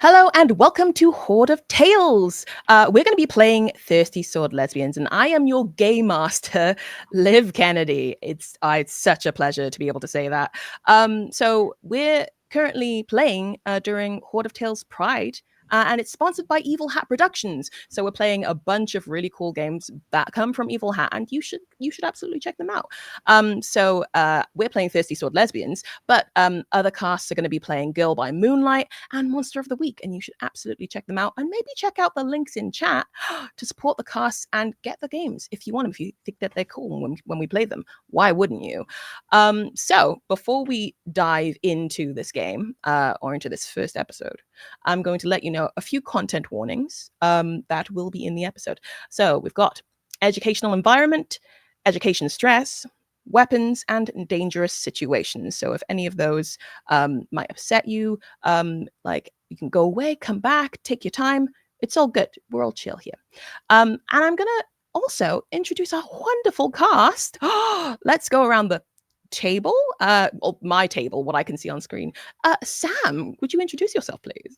Hello and welcome to Horde of Tales. We're going to be playing Thirsty Sword Lesbians, and I am your Gayme Master, Liv Kennedy. It's such a pleasure to be able to say that. So we're currently playing during Horde of Tales Pride. And it's sponsored by Evil Hat Productions. So we're playing a bunch of really cool games that come from Evil Hat, and you should absolutely check them out. So we're playing Thirsty Sword Lesbians, but other casts are going to be playing Girl by Moonlight and Monster of the Week, and you should absolutely check them out and maybe check out the links in chat to support the casts and get the games if you want them, if you think that they're cool when we play them. Why wouldn't you? So before we dive into this game or into this first episode, I'm going to let you know a few content warnings that will be in the episode. So we've got educational environment, education stress, weapons, and dangerous situations. So if any of those might upset you, like you can go away, come back, take your time. It's all good. We're all chill here. And I'm going to also introduce a wonderful cast. Let's go around the table, or my table, what I can see on screen. Sam, would you introduce yourself, please?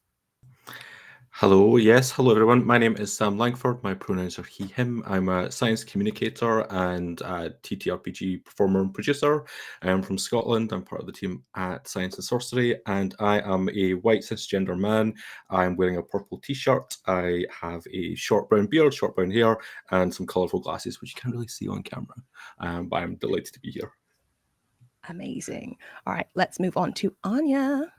Hello, yes, hello everyone. My name is Sam Langford. My pronouns are he, him. I'm a science communicator and a TTRPG performer and producer. I'm from Scotland. I'm part of the team at Science and Sorcery, and I am a white cisgender man. I'm wearing a purple t-shirt. I have a short brown beard, short brown hair, and some colourful glasses, which you can't really see on camera. But I'm delighted to be here. Amazing. All right, let's move on to Anya.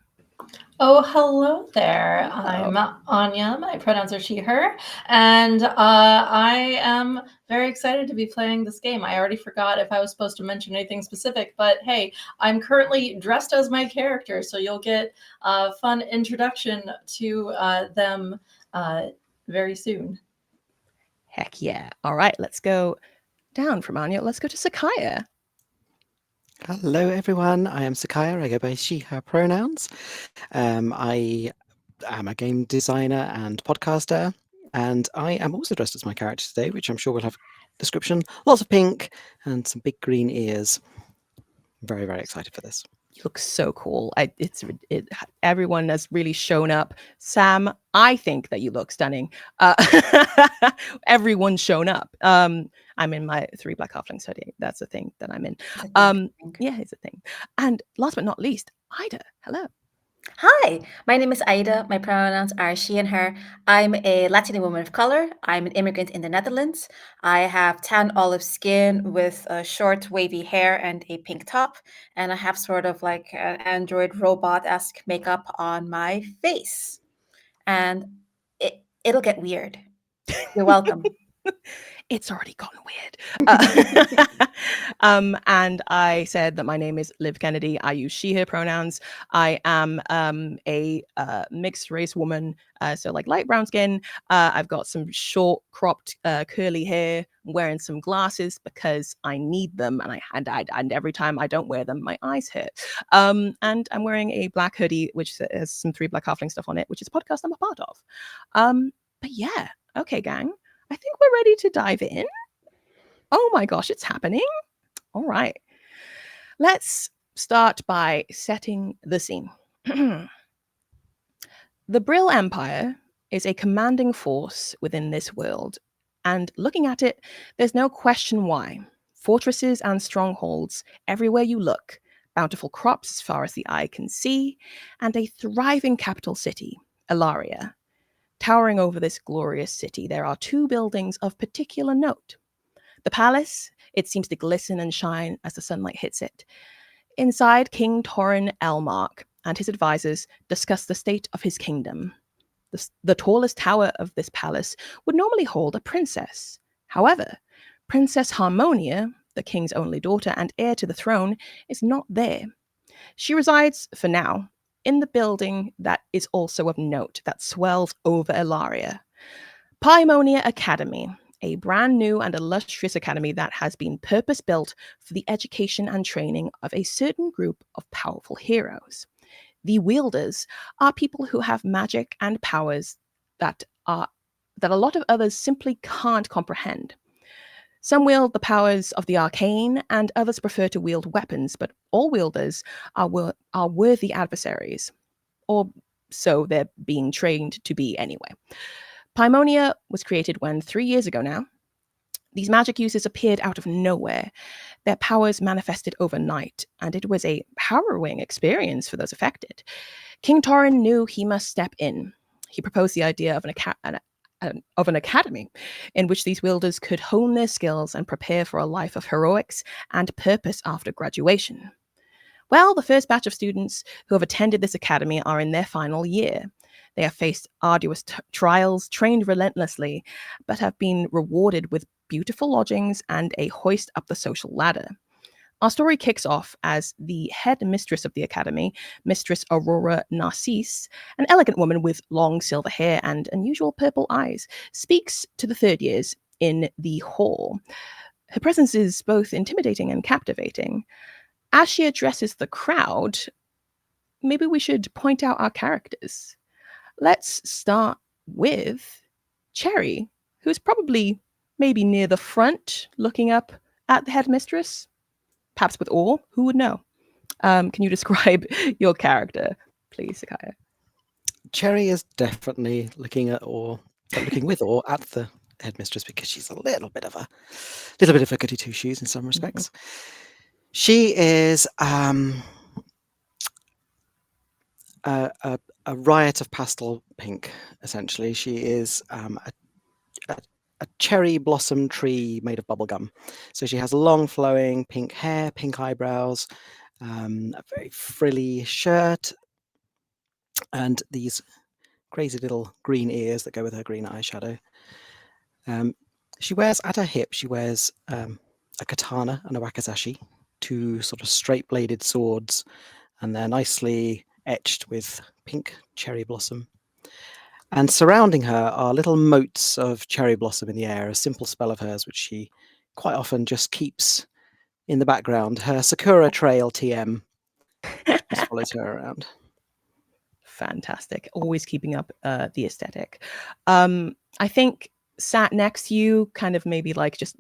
Oh, hello there. Hello. I'm Anya. My pronouns are she, her. And I am very excited to be playing this game. I already forgot if I was supposed to mention anything specific, but hey, I'm currently dressed as my character, so you'll get a fun introduction to them very soon. Heck yeah. All right, let's go down from Anya. Let's go to Sakaya. Hello, everyone. I am Sakaya. I go by she, her pronouns. I am a game designer and podcaster, and I am also dressed as my character today, which I'm sure will have a description. Lots of pink and some big green ears. Very, very excited for this. You look so cool. Everyone has really shown up. Sam, I think that you look stunning. Everyone's shown up. I'm in my 3 Black Halflings hoodie. That's a thing that I'm in. Yeah, it's a thing. And last but not least, Ida. Hello. Hi, my name is Aida. My pronouns are she and her. I'm a Latina woman of color. I'm an immigrant in the Netherlands. I have tan olive skin with short wavy hair and a pink top. And I have sort of like an android robot-esque makeup on my face. And it'll get weird. You're welcome. It's already gotten weird. And I said that my name is Liv Kennedy. I use she, her pronouns. I am a mixed race woman, so like light brown skin. I've got some short cropped curly hair. I'm wearing some glasses because I need them, and every time I don't wear them, my eyes hurt. And I'm wearing a black hoodie, which has some 3 Black Halfling stuff on it, which is a podcast I'm a part of. But yeah, okay, gang. I think we're ready to dive in. Oh my gosh, it's happening. All right. Let's start by setting the scene. The Brille Empire is a commanding force within this world, and looking at it, there's no question why. Fortresses and strongholds everywhere you look, bountiful crops as far as the eye can see, and a thriving capital city, Ilaria. Towering over this glorious city, there are 2 buildings of particular note. The palace, it seems to glisten and shine as the sunlight hits it. Inside, King Torrin Elmark and his advisors discuss the state of his kingdom. The tallest tower of this palace would normally hold a princess. However, Princess Harmonia, the king's only daughter and heir to the throne, is not there. She resides, for now, in the building that is also of note that swells over Ilaria. Paexmonia Academy, a brand new and illustrious academy that has been purpose-built for the education and training of a certain group of powerful heroes. The Wielders are people who have magic and powers that a lot of others simply can't comprehend. Some wield the powers of the arcane, and others prefer to wield weapons, but all wielders are worthy adversaries. Or so they're being trained to be anyway. Paexmonia was created when 3 years ago now. These magic users appeared out of nowhere. Their powers manifested overnight, and it was a harrowing experience for those affected. King Torin knew he must step in. He proposed the idea of an academy in which these wielders could hone their skills and prepare for a life of heroics and purpose after graduation. Well, the first batch of students who have attended this academy are in their final year. They have faced arduous trials, trained relentlessly, but have been rewarded with beautiful lodgings and a hoist up the social ladder. Our story kicks off as the head mistress of the academy, Mistress Aurora Narcisse, an elegant woman with long silver hair and unusual purple eyes, speaks to the third years in the hall. Her presence is both intimidating and captivating. As she addresses the crowd, maybe we should point out our characters. Let's start with Cherry, who's probably maybe near the front, looking up at the headmistress, perhaps with awe. Who would know? Can you describe your character, please, Sakaya? Cherry is definitely looking with awe at the headmistress because she's a little bit of a goody two shoes in some respects. She is a riot of pastel pink. Essentially, she is a cherry blossom tree made of bubblegum. So she has long flowing pink hair, pink eyebrows, a very frilly shirt, and these crazy little green ears that go with her green eyeshadow. She wears at her hip, a katana and a wakizashi, two sort of straight bladed swords, and they're nicely etched with pink cherry blossom. And surrounding her are little motes of cherry blossom in the air, a simple spell of hers, which she quite often just keeps in the background. Her Sakura Trail TM just follows her around. Fantastic. Always keeping up the aesthetic. I think sat next to you, kind of maybe like just,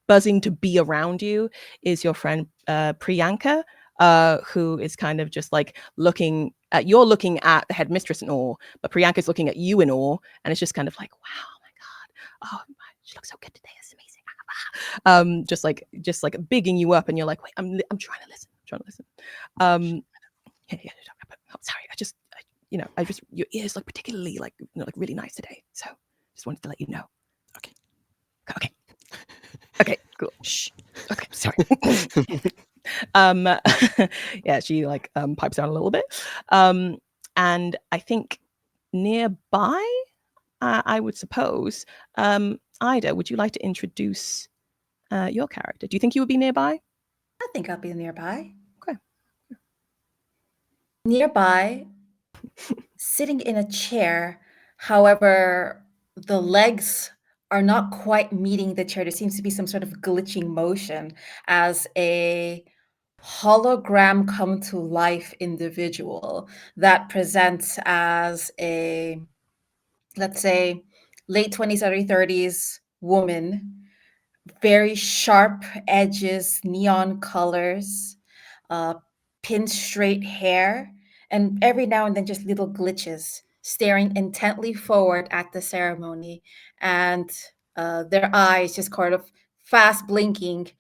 buzzing to be around you, is your friend Priyanka, who is kind of just like looking at the headmistress in awe, but Priyanka's looking at you in awe, and it's just kind of like, wow, oh my God, oh, she looks so good today. It's amazing. Just like bigging you up, and you're like, wait, I'm trying to listen. Yeah. Oh, sorry, your ears look particularly like really nice today, so just wanted to let you know. Okay, cool. Shh. Okay, sorry. Yeah, she pipes down a little bit. And I think nearby, I would suppose, Ida, would you like to introduce your character? Do you think you would be nearby? I think I'll be nearby. Okay. Nearby, sitting in a chair, however, the legs are not quite meeting the chair. There seems to be some sort of glitching motion as a hologram come to life individual that presents as a, let's say, late 20s, early 30s woman, very sharp edges, neon colors, uh, pin straight hair, and every now and then just little glitches, staring intently forward at the ceremony, and their eyes just kind of fast blinking.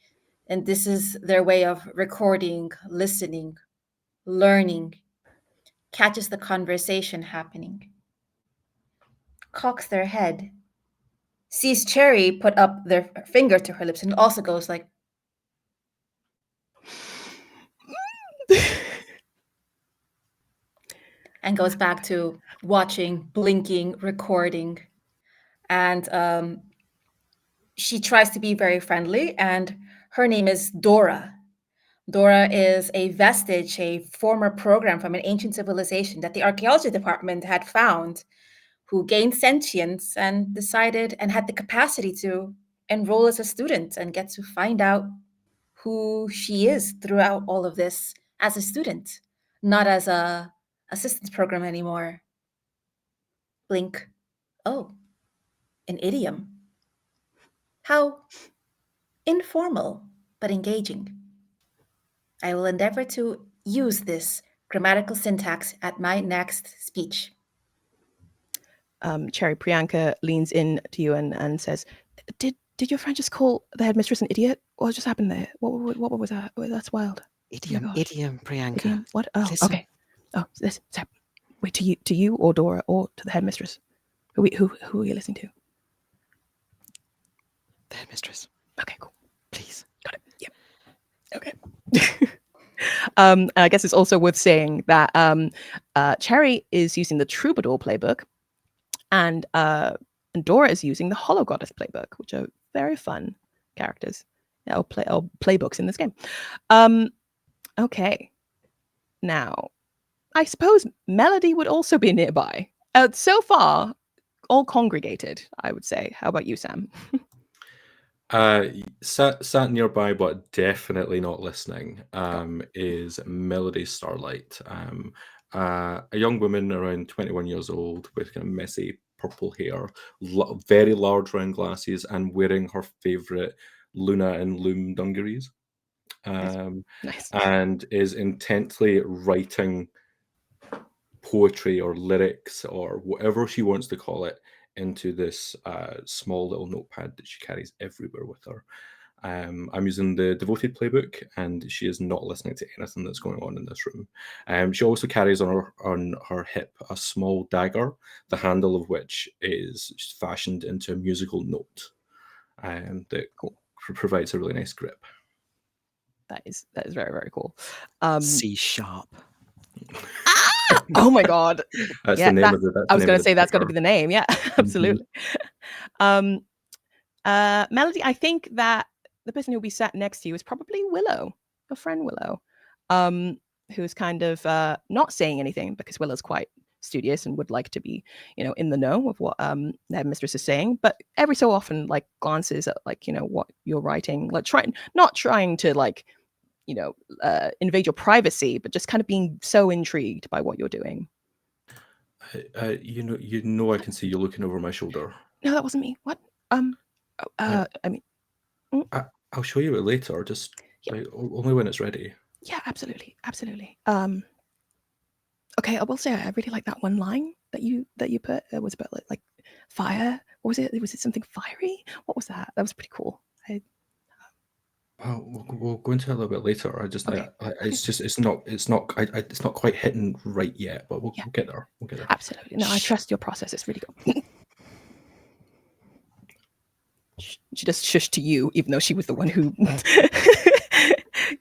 And this is their way of recording, listening, learning, catches the conversation happening, cocks their head, sees Cherry put up their finger to her lips, and also goes like, and goes back to watching, blinking, recording. And she tries to be very friendly, and her name is Dora. Dora is a vestige, a former program from an ancient civilization that the archaeology department had found, who gained sentience and decided and had the capacity to enroll as a student and get to find out who she is throughout all of this as a student, not as a assistance program anymore. Blink. Oh, an idiom. How informal but engaging. I will endeavor to use this grammatical syntax at my next speech. Cherry Priyanka leans in to you and says, Did your friend just call the headmistress an idiot? What just happened there? What was that? That's wild. Idiom, gosh. idiom, Priyanka. Idiom? What? Oh, Listen. okay. Oh, listen. So, wait, to you or Dora or to the headmistress? Who are you listening to? The headmistress. Okay, cool. Please. Got it. Yep. Okay. I guess it's also worth saying that Cherry is using the Troubadour playbook, and Dora is using the Hollow Goddess playbook, which are very fun characters or playbooks in this game. Okay. Now, I suppose Melody would also be nearby. So far, all congregated, I would say. How about you, Sam? Sat nearby, but definitely not listening, is Melody Starlight. A young woman around 21 years old with kind of messy purple hair, very large round glasses, and wearing her favorite Luna and Loom dungarees. Nice. And is intently writing poetry or lyrics or whatever she wants to call it into this small little notepad that she carries everywhere with her. I'm using the Devoted playbook, and she is not listening to anything that's going on in this room. She also carries on her hip a small dagger, the handle of which is fashioned into a musical note, that provides a really nice grip. That is very, very cool. C sharp. Oh my god! That's the name of the. I was going to say that's got to be the name. Yeah, absolutely. Melody, I think that the person who'll be sat next to you is probably Willow, your friend Willow, who's kind of not saying anything because Willow's quite studious and would like to be, in the know of what the headmistress is saying, but every so often, like, glances at, like, what you're writing, like not trying to, like, invade your privacy, but just kind of being so intrigued by what you're doing. You know, I can see you looking over my shoulder. No, that wasn't me. What? I mean, I'll show you it later. Just only when it's ready. Yeah, absolutely. Okay, I will say I really like that one line that you put. It was about like fire. What was it? Was it something fiery? What was that? That was pretty cool. We'll go into it a little bit later. It's not quite hitting right yet, but we'll get there. Absolutely. No, I trust your process. It's really good. She just shushed to you, even though she was the one who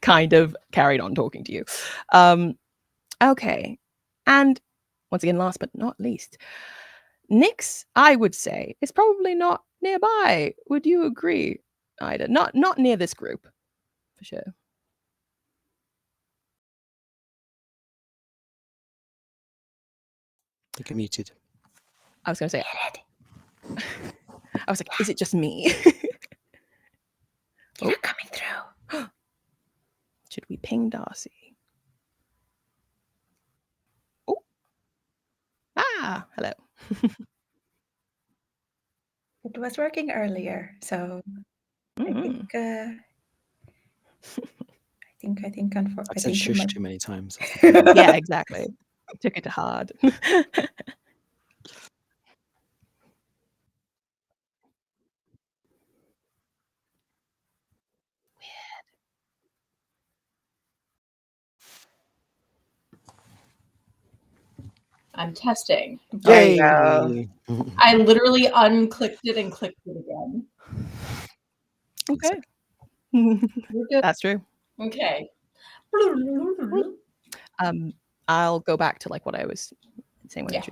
kind of carried on talking to you. Okay. And once again, last but not least, Nyx, I would say, is probably not nearby. Would you agree, Ida? Not near this group, for sure. You get muted. I was going to say, I was like, is it just me? You're not coming through. Should we ping Darcy? Oh. Hello. It was working earlier, so I think unfortunately. I've said shush too many times. Yeah, exactly. Took it to hard. I'm testing. There you go. I literally unclicked it and clicked it again. Okay. We're good. That's true. Okay. I'll go back to like what I was saying when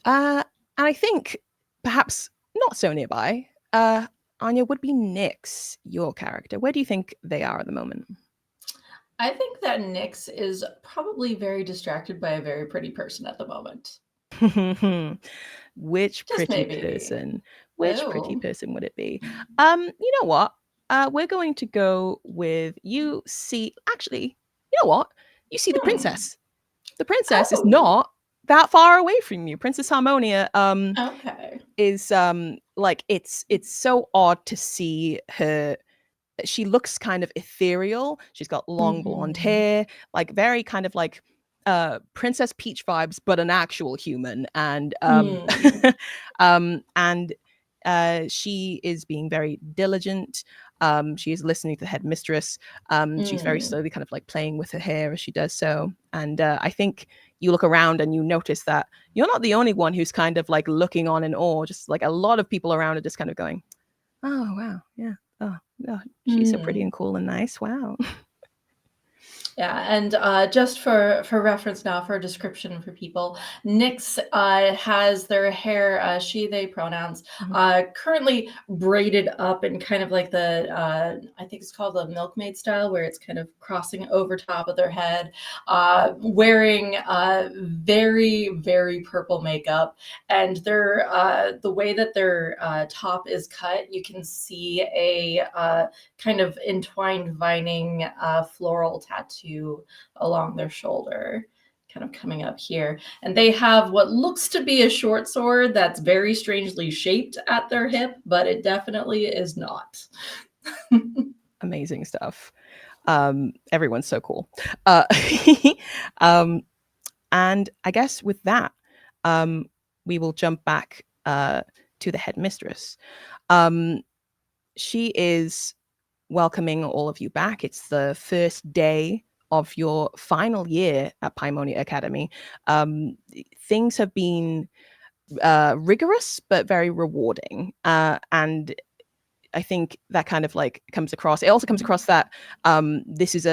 and I think perhaps not so nearby, Anya, would be Nyx, your character. Where do you think they are at the moment? I think that Nyx is probably very distracted by a very pretty person at the moment. Which Just pretty maybe. person? Which pretty person would it be? You know what? We're going to go with you see. Actually, you know what? You see the princess. The princess is not that far away from you. Princess Harmonia okay. is like it's so odd to see her she looks kind of ethereal. She's got long blonde hair, like very kind of like Princess Peach vibes, but an actual human. And she is being very diligent. She is listening to the headmistress. She's very slowly kind of like playing with her hair as she does so. And I think you look around and you notice that you're not the only one who's kind of like looking on in awe. Just like a lot of people around are just kind of going, oh, wow. Yeah. Oh, she's so pretty and cool and nice. Wow. Yeah, and just for reference now, for a description for people, Nyx has their hair, she, they pronouns, currently braided up in kind of like the, I think it's called the milkmaid style, where it's kind of crossing over top of their head, wearing very, very purple makeup. And their the way that their top is cut, you can see a kind of entwined vining floral tattoo along their shoulder, kind of coming up here. And they have what looks to be a short sword that's very strangely shaped at their hip, but it definitely is not. Amazing stuff. Everyone's so cool. And I guess with that, we will jump back to the headmistress. She is welcoming all of you back. It's the first day of your final year at Paexmonia Academy. Things have been rigorous, but very rewarding. And I think that kind of like comes across. It also comes across that this is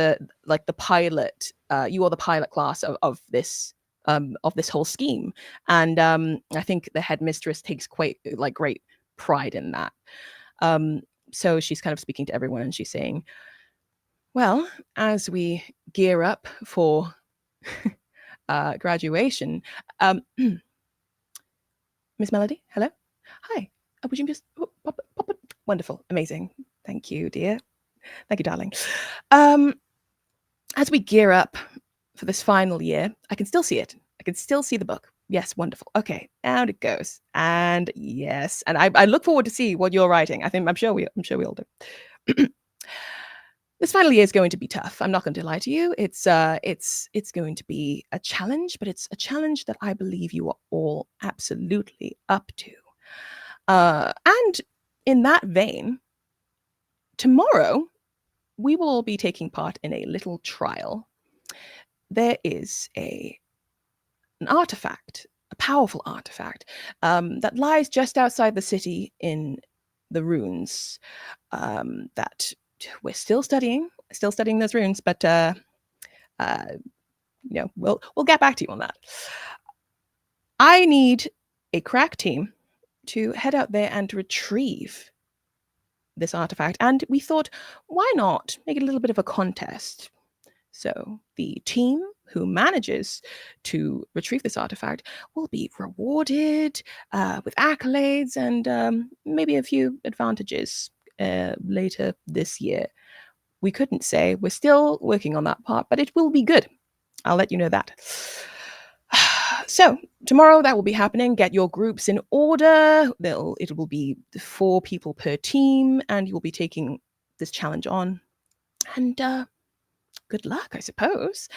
like the pilot. You are the pilot class of this whole scheme, and I think the headmistress takes quite like great pride in that. So she's kind of speaking to everyone, and she's saying, well, as we gear up for graduation, Miss Melody, hello, hi. Would you just pop it? Wonderful, amazing. Thank you, dear. Thank you, darling. As we gear up for this final year, I can still see it. I can still see the book. Yes, wonderful. Okay, out it goes. And yes, and I look forward to see what you're writing. I'm sure we all do. This final year is going to be tough. I'm not going to lie to you. It's going to be a challenge, but it's a challenge that I believe you are all absolutely up to. And in that vein, tomorrow we will all be taking part in a little trial. There is an artifact, a powerful artifact, that lies just outside the city in the runes, that we're still studying those runes, but we'll get back to you on that. I need a crack team to head out there and retrieve this artifact, and we thought, why not make it a little bit of a contest? So the team who manages to retrieve this artifact will be rewarded with accolades and maybe a few advantages later this year. We couldn't say. We're still working on that part, but it will be good. I'll let you know that. So tomorrow that will be happening. Get your groups in order. It will be 4 people per team, and you'll be taking this challenge on. And good luck, I suppose.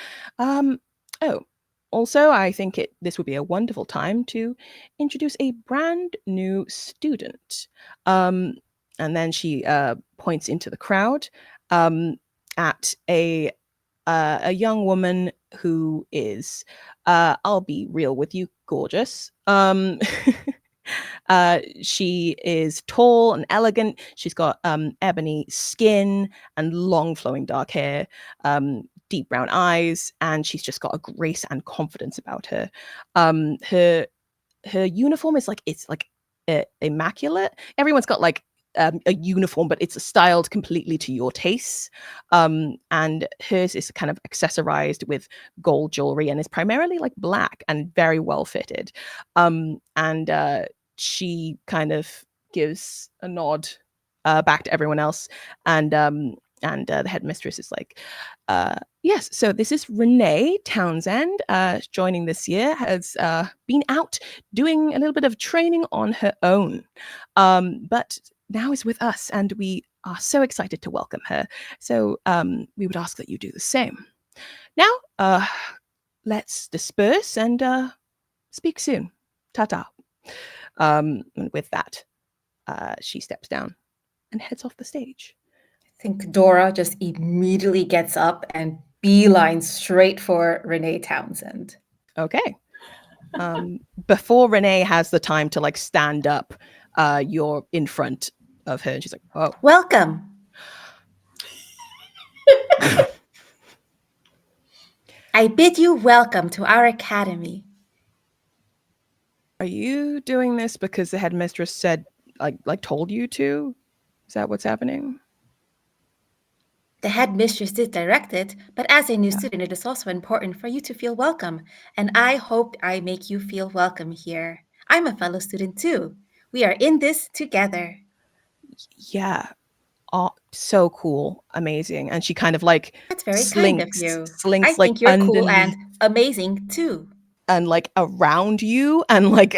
Also, I think this would be a wonderful time to introduce a brand new student. And then she points into the crowd at a young woman who is, I'll be real with you, gorgeous. She is tall and elegant. She's got ebony skin and long flowing dark hair, deep brown eyes, and she's just got a grace and confidence about her. Her uniform is immaculate. Everyone's got like a uniform, but it's styled completely to your tastes. And hers is kind of accessorized with gold jewelry and is primarily like black and very well fitted. And she kind of gives a nod back to everyone else, and the headmistress is like, yes, so this is Renee Townsend, joining this year, has been out doing a little bit of training on her own, but now is with us, and we are so excited to welcome her. So we would ask that you do the same. Now, let's disperse and speak soon. Ta-ta. And with that, she steps down and heads off the stage. I think Dora just immediately gets up and beelines straight for Renee Townsend. Okay. Before Renee has the time to like stand up, you're in front of her and she's like, oh. Welcome. I bid you welcome to our academy. Are you doing this because the headmistress said, like told you to? Is that what's happening? The headmistress did direct it, but as a new Yeah. student, it is also important for you to feel welcome. And I hope I make you feel welcome here. I'm a fellow student too. We are in this together. Yeah. Oh, so cool. Amazing. And she kind of like That's very kind of slinks you. slinks I like think you're cool underneath and amazing too. and like around you and like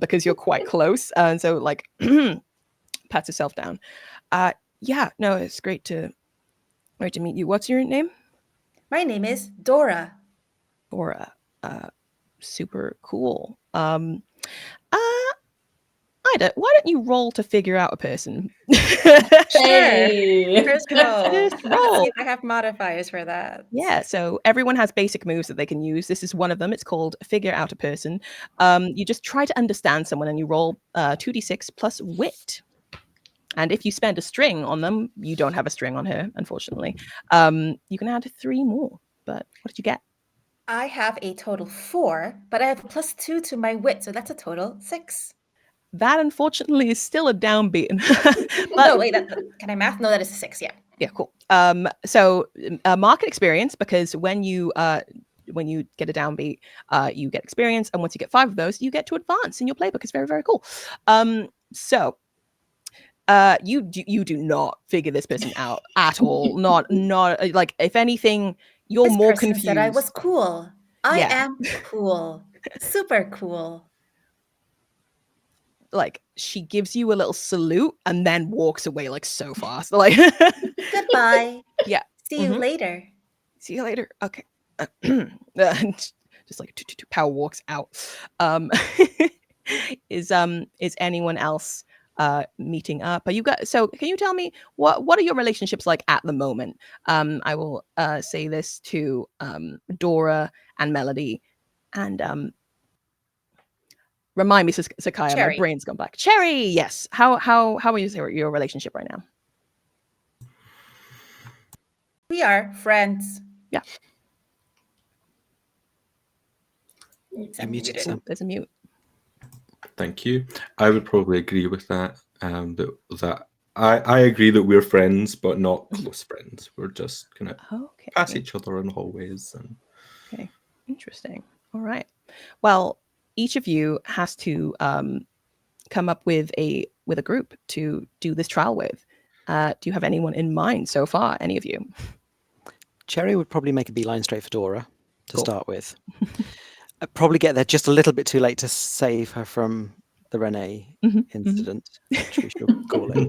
because you're quite close. And so like pats herself down. Yeah, no, it's great to meet you. What's your name? My name is Dora. Dora. Super cool. Ida, why don't you roll to figure out a person? Hey. First roll. First Let's roll. see if I have modifiers for that. Yeah, so everyone has basic moves that they can use. This is one of them. It's called Figure Out a Person. You just try to understand someone and you roll 2d6 plus wit. And if you spend a string on them, you don't have a string on her, unfortunately. You can add 3 more. But what did you get? I have a total 4, but I have a +2 to my wit, so that's a total 6. That, unfortunately, is still a downbeat. No, wait, can I math? No, that is a 6, yeah. Yeah, cool. So market experience, because when you get a downbeat, you get experience, and once you get 5 of those, you get to advance in your playbook. It's very, very cool. So you do not figure this person out at all. Not like, if anything, you're This more person confused. said I was cool. I Yeah. am cool. Super cool. Like, she gives you a little salute and then walks away like so fast. Like, Goodbye. Yeah. See you later. See you later. Okay. Just like power walks out. Is anyone else meeting up? Are you guys? So can you tell me what are your relationships like at the moment? I will say this to Dora and Melody, and remind me, Sakaya. Cherry. My brain's gone black. Cherry, yes. How is your relationship right now? We are friends. Yeah. You're muted, Muted. Sam. There's a mute. Thank you. I would probably agree with that. That I agree that we're friends, but not close friends. We're just kind of Okay. pass each other in hallways. And Okay, interesting. All right. Well, each of you has to come up with a group to do this trial with. Do you have anyone in mind so far? Any of you? Cherry would probably make a beeline straight for Dora to Cool. start with. I'd probably get there just a little bit too late to save her from the Renee incident, which we shall call it.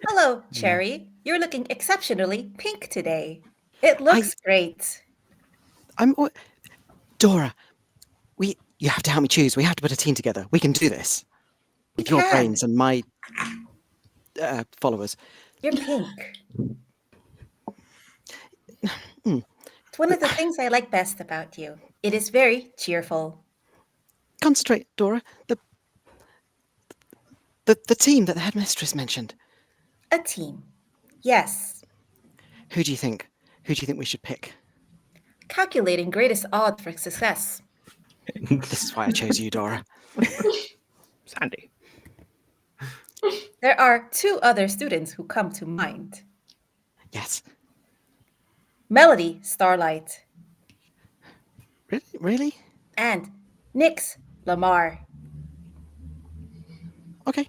Hello, Cherry. You're looking exceptionally pink today. It looks great. Dora, you have to help me choose. We have to put a team together. We can do this. With your brains and my followers. You're pink. It's one of the things I like best about you. It is very cheerful. Concentrate, Dora. The team that the headmistress mentioned. A team. Yes. Who do you think? Who do you think we should pick? Calculating greatest odds for success. This is why I chose you, Dora. Sandy. There are 2 other students who come to mind. Yes. Melody Starlight. Really? And Nyx Lamar. Okay.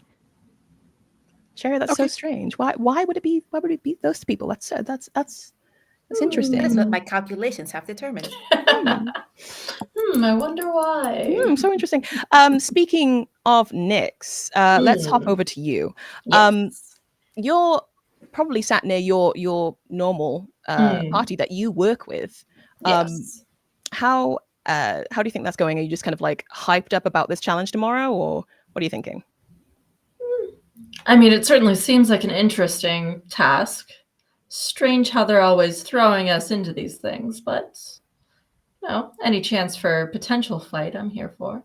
Cherry, that's so strange. Why would it be those people? That's interesting. That is what my calculations have determined. I wonder why. So interesting. Speaking of Nyx, let's hop over to you. Yes. you're probably sat near your normal party that you work with. Yes. How do you think that's going? Are you just kind of like hyped up about this challenge tomorrow, or what are you thinking? I mean, it certainly seems like an interesting task. Strange how they're always throwing us into these things, but no, any chance for potential fight, I'm here for.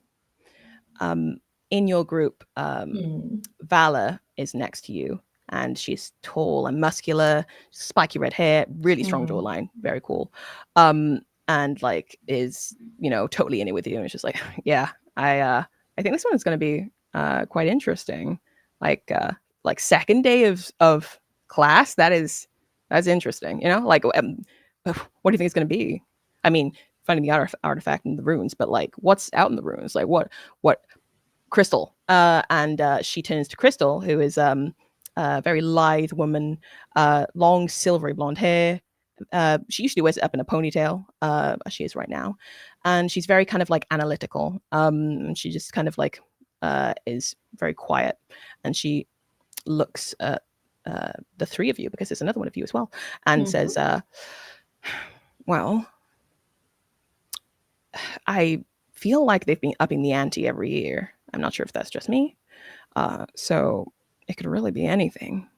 In your group, Vala is next to you, and she's tall and muscular, spiky red hair, really strong jawline, very cool. And like is totally in it with you, and it's just like, yeah, I think this one's going to be quite interesting. Like second day of class, that's interesting. Like what do you think it's going to be? I mean, finding the artifact in the ruins, but like what's out in the ruins? Like what Crystal, and she turns to Crystal, who is a very lithe woman, long silvery blonde hair. She usually wears it up in a ponytail, as she is right now, and she's very kind of like analytical. She just kind of like is very quiet, and she looks at the three of you, because there's another one of you as well, and says, well, I feel like they've been upping the ante every year. I'm not sure if that's just me. So it could really be anything.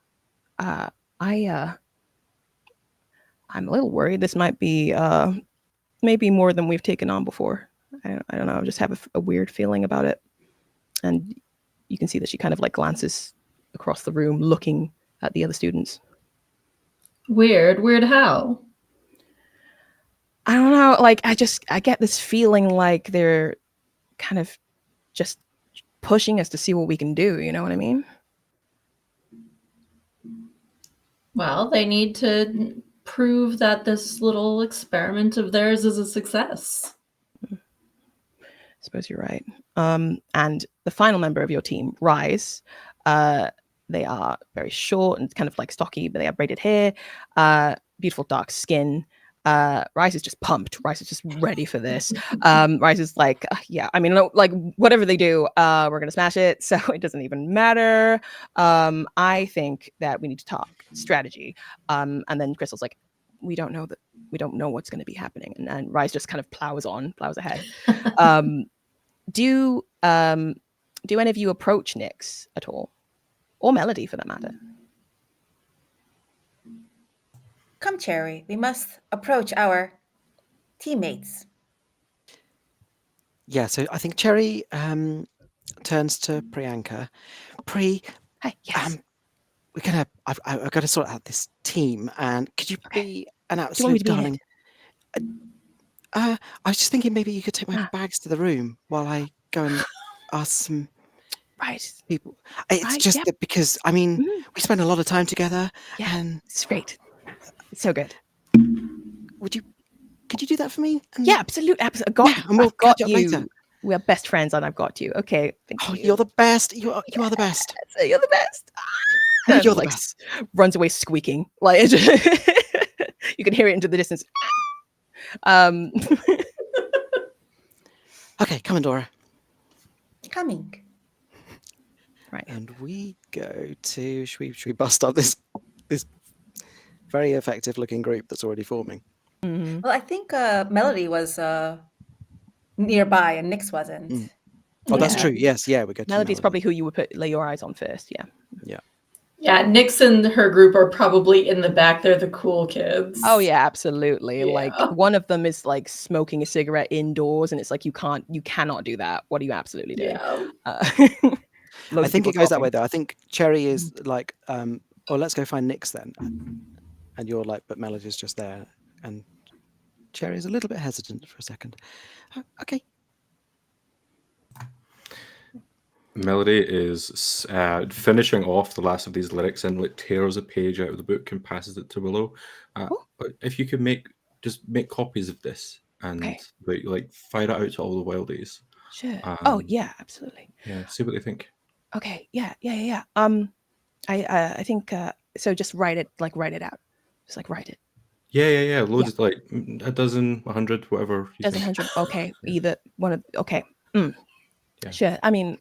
I'm a little worried this might be maybe more than we've taken on before. I don't know. I just have a weird feeling about it. And you can see that she kind of like glances across the room, looking at the other students. Weird how? I don't know. Like, I get this feeling like they're kind of just pushing us to see what we can do. You know what I mean? Well, they need to prove that this little experiment of theirs is a success. I suppose you're right. And the final member of your team, Rise, they are very short and kind of like stocky, but they have braided hair, beautiful dark skin. Rise is just pumped. Rise is just ready for this. Rise is like, yeah, I mean, like whatever they do, we're going to smash it. So it doesn't even matter. I think that we need to talk strategy. And then Crystal's like, we don't know what's going to be happening. And Rise just kind of plows ahead. Do any of you approach Nyx at all? Or Melody, for that matter? Come, Cherry, we must approach our teammates. Yeah, so I think Cherry turns to Priyanka. Pri, Hi, yes. I've got to sort out this team, and could you be an Do you want me absolute to be in darling? I was just thinking maybe you could take my bags to the room while I go and ask some people. It's just that because, I mean, we spend a lot of time together. Yeah, and it's great. It's so good. Could you do that for me? Yeah, absolutely. And we'll catch up later. We are best friends, and I've got you. Okay, thank you. You're the best. You are the best. You're the best. You're the best. Runs away squeaking. Like you can hear it into the distance. Okay, come on, Dora. Coming. Right. And we go to. Should we bust up this very effective looking group that's already forming? Mm-hmm. Well, I think Melody was nearby and Nyx wasn't. Oh, that's true. Yes, yeah, we go to Melody's probably who you would lay your eyes on first. Yeah. Yeah, Nyx and her group are probably in the back. They're the cool kids. Oh yeah, absolutely. Yeah. Like one of them is like smoking a cigarette indoors, and it's like you cannot do that. What are you absolutely doing? Yeah. I think it goes that way though. I think Cherry is like, let's go find Nyx then. And you're like, but Melody's just there. And Cherry is a little bit hesitant for a second. Okay. Melody is finishing off the last of these lyrics and like tears a page out of the book and passes it to Willow. But if you could make copies of this and like fire it out to all the wildies. Sure. Oh yeah, absolutely. Yeah, see what they think. Okay. Yeah. I think so. Just write it out. Just like write it. Yeah. Loads of like a dozen, 100, whatever. Dozen, 100. Okay. Either one of. Okay. Yeah. Sure. I mean,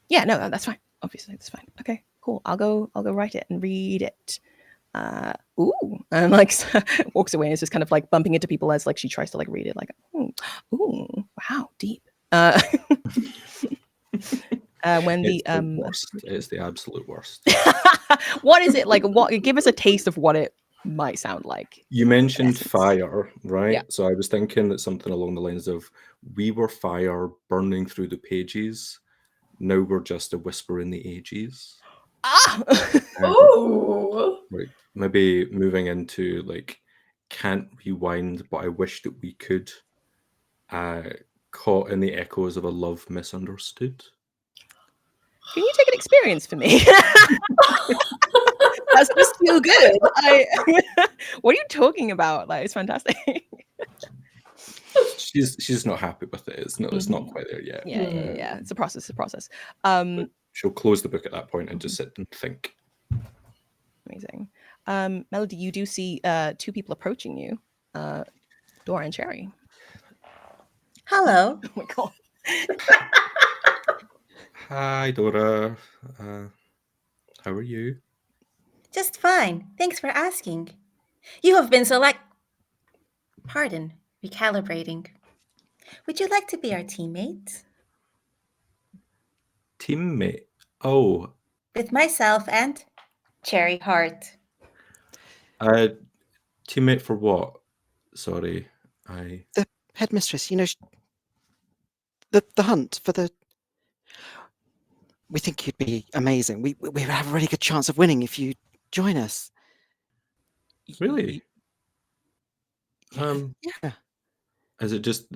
yeah. No, that's fine. Obviously, that's fine. Okay. cool. I'll go write it and read it. Ooh, and like walks away and is just kind of like bumping into people as like she tries to like read it. Like, ooh, wow, deep. When It's the the worst. It's the absolute worst. what is it like? What? Give us a taste of what it might sound like. You mentioned Essence. fire, right? Yeah. So I was thinking that something along the lines of, we were fire burning through the pages. Now we're just a whisper in the ages. Ah! Ooh. Right. Maybe moving into like, can't rewind, but I wish that we could. Caught in the echoes of a love misunderstood. Can you take an experience for me? That's just too good. What are you talking about? Like, it's fantastic. She's not happy with it. It's not quite there yet. Yeah. It's a process. But she'll close the book at that point and just sit and think. Amazing. Melody, you do see two people approaching you, Dora and Cherry. Hello. Oh my god. Hi, Dora. How are you? Just fine. Thanks for asking. You have been recalibrating. Would you like to be our teammate? Teammate. Oh. With myself and Cherry Heart. Teammate for what? Sorry, The headmistress, you know, the hunt for the... We think you'd be amazing. We have a really good chance of winning if you join us. Really? Yeah. Is it just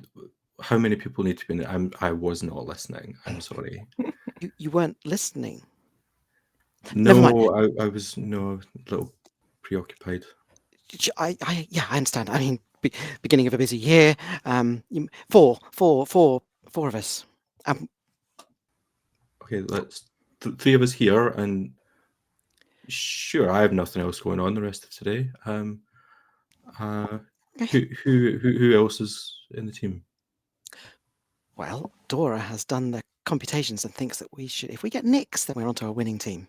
how many people need to be in it? I was not listening. I'm sorry. You weren't listening. No, Never mind. I was a little preoccupied. I understand. I mean, beginning of a busy year. Four of us. Okay, let's three of us here, and sure, I have nothing else going on the rest of today. Who else is in the team? Well, Dora has done the computations and thinks that we should, if we get Nix, then we're onto our winning team.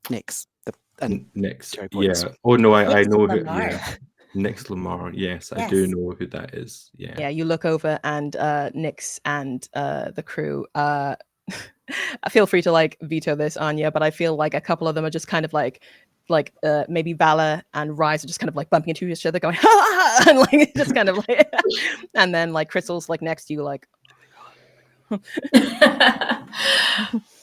Nix. Nix. Cherry Yeah. points. Oh no, I know who. Lamar. Yeah. Nix Lamar. Yes, I Yes. do know who that is. Yeah. Yeah, you look over and Nix and the crew. Feel free to like veto this, Anya, but I feel like a couple of them are just kind of like maybe Valor and Rise are just kind of like bumping into each other, going ha ha, and like just kind of like, and then like Crystal's like next to you, like.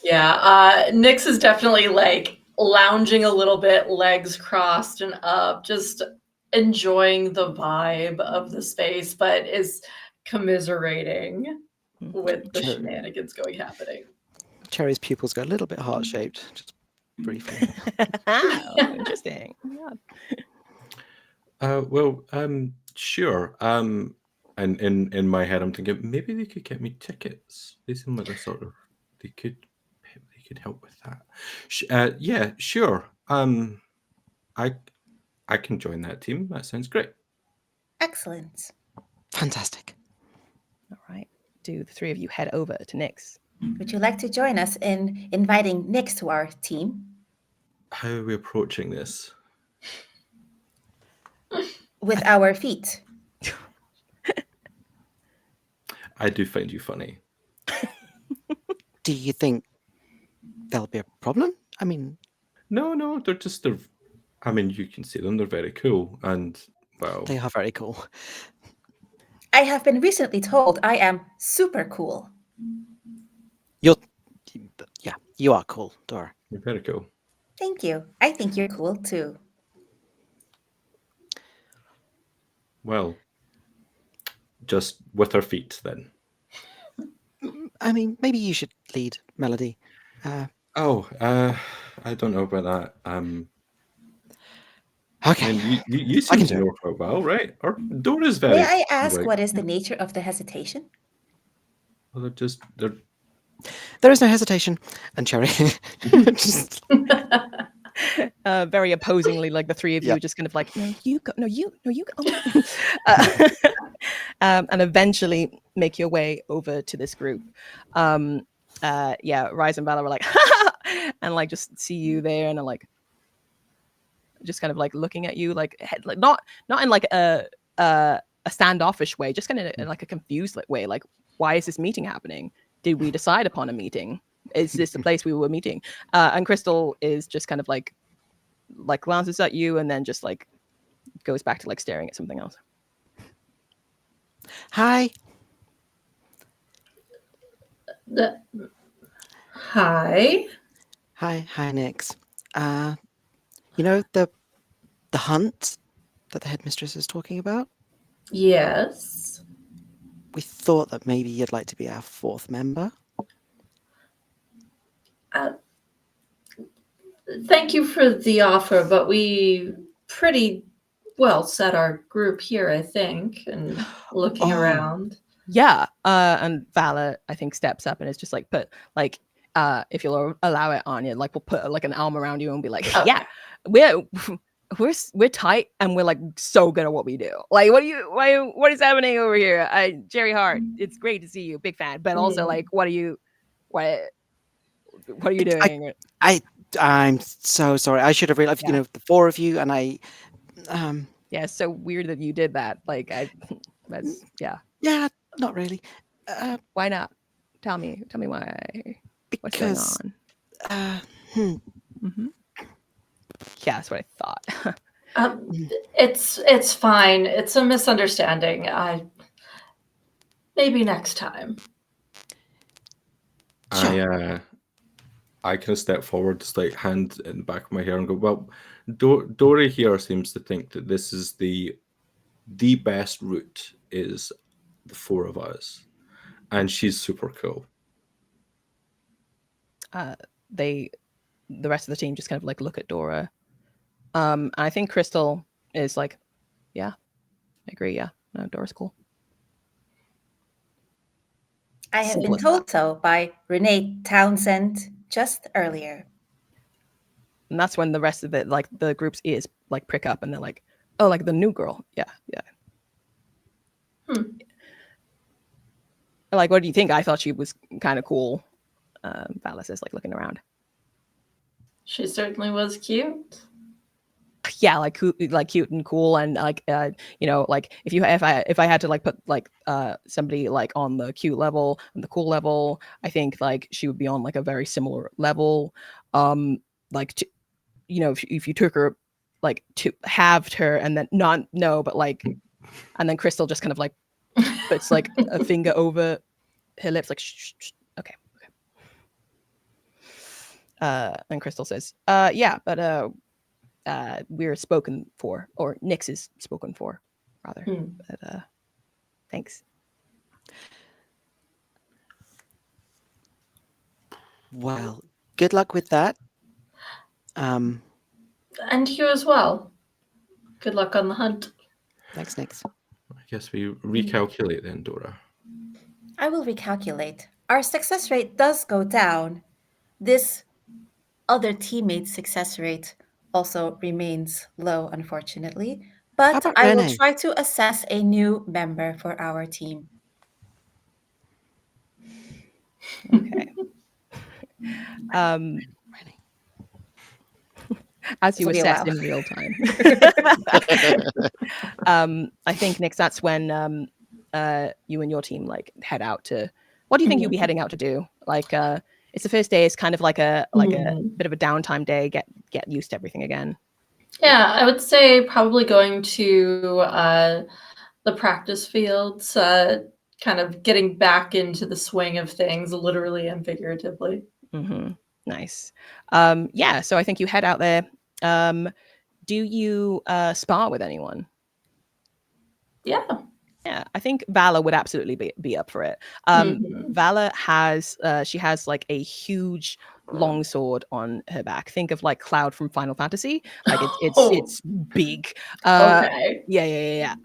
Yeah, Nyx is definitely like lounging a little bit, legs crossed and up, just enjoying the vibe of the space, but is commiserating with the Sure. shenanigans happening. Cherry's pupils go a little bit heart-shaped, just briefly. Oh, interesting. Yeah. Well, sure. And in my head, I'm thinking maybe they could get me tickets. They seem like they could help with that. Yeah, sure. I can join that team. That sounds great. Excellent. Fantastic. All right. Do the three of you head over to Nix? Would you like to join us in inviting Nix to our team? How are we approaching this? With our feet. I do find you funny. Do you think there'll be a problem? I mean... No, they're I mean, you can see them. They're very cool. And, well... They are very cool. I have been recently told I am super cool. You are cool, Dora. You're very cool. Thank you. I think you're cool too. Well, just with her feet, then. I mean, maybe you should lead, Melody. I don't know about that. Okay. I mean, you seem to know her quite well, right? Or Dora's very... May I ask like, what is the nature of the hesitation? well, they're... There is no hesitation. And Cherry just... Very opposingly, like the three of you Yep. just kind of like, no, you go. And eventually make your way over to this group. yeah, Rise and Valor were like, and like just see you there, and like just kind of like looking at you, like not in like a standoffish way, just kind of in like a confused way, like, why is this meeting happening? Did we decide upon a meeting? Is this the place we were meeting? And Crystal is just kind of like glances at you and then just like goes back to like staring at something else. Hi. Hi. Hi, Nix. You know the hunt that the headmistress is talking about? Yes. We thought that maybe you'd like to be our 4th member. Thank you for the offer, but we pretty well set our group here, I think, and looking around. Yeah. And Vala, I think, steps up and is just like, put like, if you'll allow it, Anya, like we'll put like an arm around you and be like, Okay. yeah, we're tight and we're like so good at what we do. Like, what is happening over here? Jerry Hart, it's great to see you, big fan. But also, like, what are you doing? I'm so sorry. I should have realized, Yeah. the 4 of you, and I. Yeah, it's so weird that you did that. Like, that's Yeah, not really. Why not? Tell me why. What's going Because. on? Mm-hmm. Yeah, that's what I thought. It's fine. It's a misunderstanding. Maybe next time. Sure. I kind of step forward, just like hand in the back of my hair, and go, well, Dory here seems to think that this is the best route is the 4 of us, and she's super cool. The rest of the team just kind of like look at Dora. And I think Crystal is like, yeah, I agree. Yeah, no, Dora's cool. I have been told so by Renee Townsend just earlier. And that's when the rest of it, like the group's ears like prick up and they're like, oh, like the new girl. Yeah. Like, what do you think? I thought she was kind of cool. Valis is like looking around. She certainly was cute. Yeah, like cute and cool, and like like if I had to like put like somebody like on the cute level and the cool level, I think like she would be on like a very similar level. Like if you took her like to halved her and then but like, and then Crystal just kind of like puts like a finger over her lips, like shh, okay. And Crystal says, yeah, but we're spoken for, or Nyx is spoken for, rather. But thanks. Well, good luck with that. And you as well. Good luck on the hunt. Thanks, Nyx. I guess we recalculate then, Dora. I will recalculate. Our success rate does go down. This other teammate's success rate also remains low, unfortunately. But I will try to assess a new member for our team. Okay. As you assess in real time. I think, Nyx, that's when you and your team like head out to. What do you think you'll be heading out to do? Like, it's the first day. It's kind of like a bit of a downtime day. Get used to everything again. Yeah, I would say probably going to the practice fields, kind of getting back into the swing of things, literally and figuratively. Mm-hmm. Nice. Yeah, so I think you head out there. Do you spar with anyone? Yeah, I think Vala would absolutely be up for it. Vala has she has like a huge longsword on her back. Think of like Cloud from Final Fantasy. Like it's big. Okay. Yeah.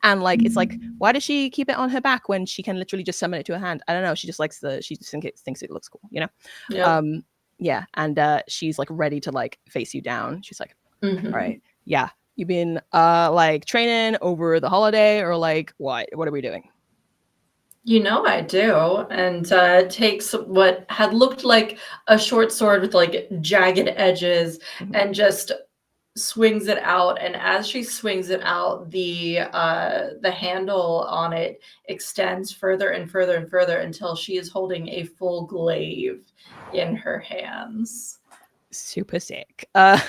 And like it's like, why does she keep it on her back when she can literally just summon it to her hand? I don't know. She just likes thinks it looks cool, you know? Yep. Yeah, and she's like ready to like face you down. She's like, all right, yeah. You've been like training over the holiday, or like what are we doing? You know I do, and takes what had looked like a short sword with like jagged edges and just swings it out. And as she swings it out, the handle on it extends further and further and further until she is holding a full glaive in her hands. Super sick. Why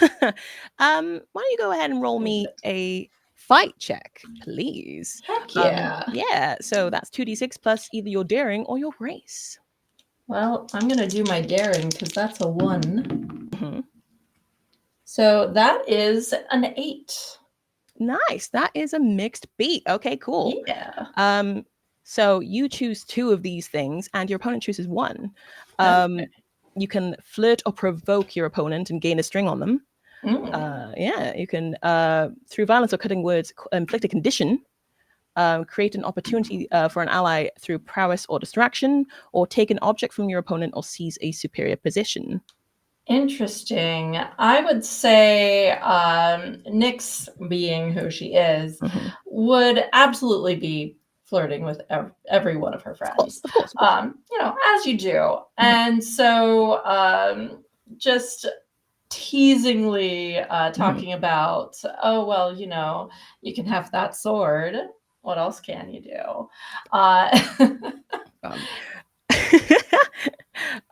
don't you go ahead and roll me a fight check, please? Heck yeah. Yeah, so that's 2d6 plus either your daring or your grace. Well, I'm gonna do my daring because that's a 1. Mhm. So that is an 8. Nice. That is a mixed beat. Okay, cool. Yeah. So you choose 2 of these things and your opponent chooses 1. Okay. You can flirt or provoke your opponent and gain a string on them. Yeah, you can, through violence or cutting words, inflict a condition, create an opportunity for an ally through prowess or distraction, or take an object from your opponent or seize a superior position. Interesting. I would say Nyx, being who she is, would absolutely be flirting with every one of her friends. Of course. As you do. And so just teasingly talking about, oh, well, you can have that sword. What else can you do?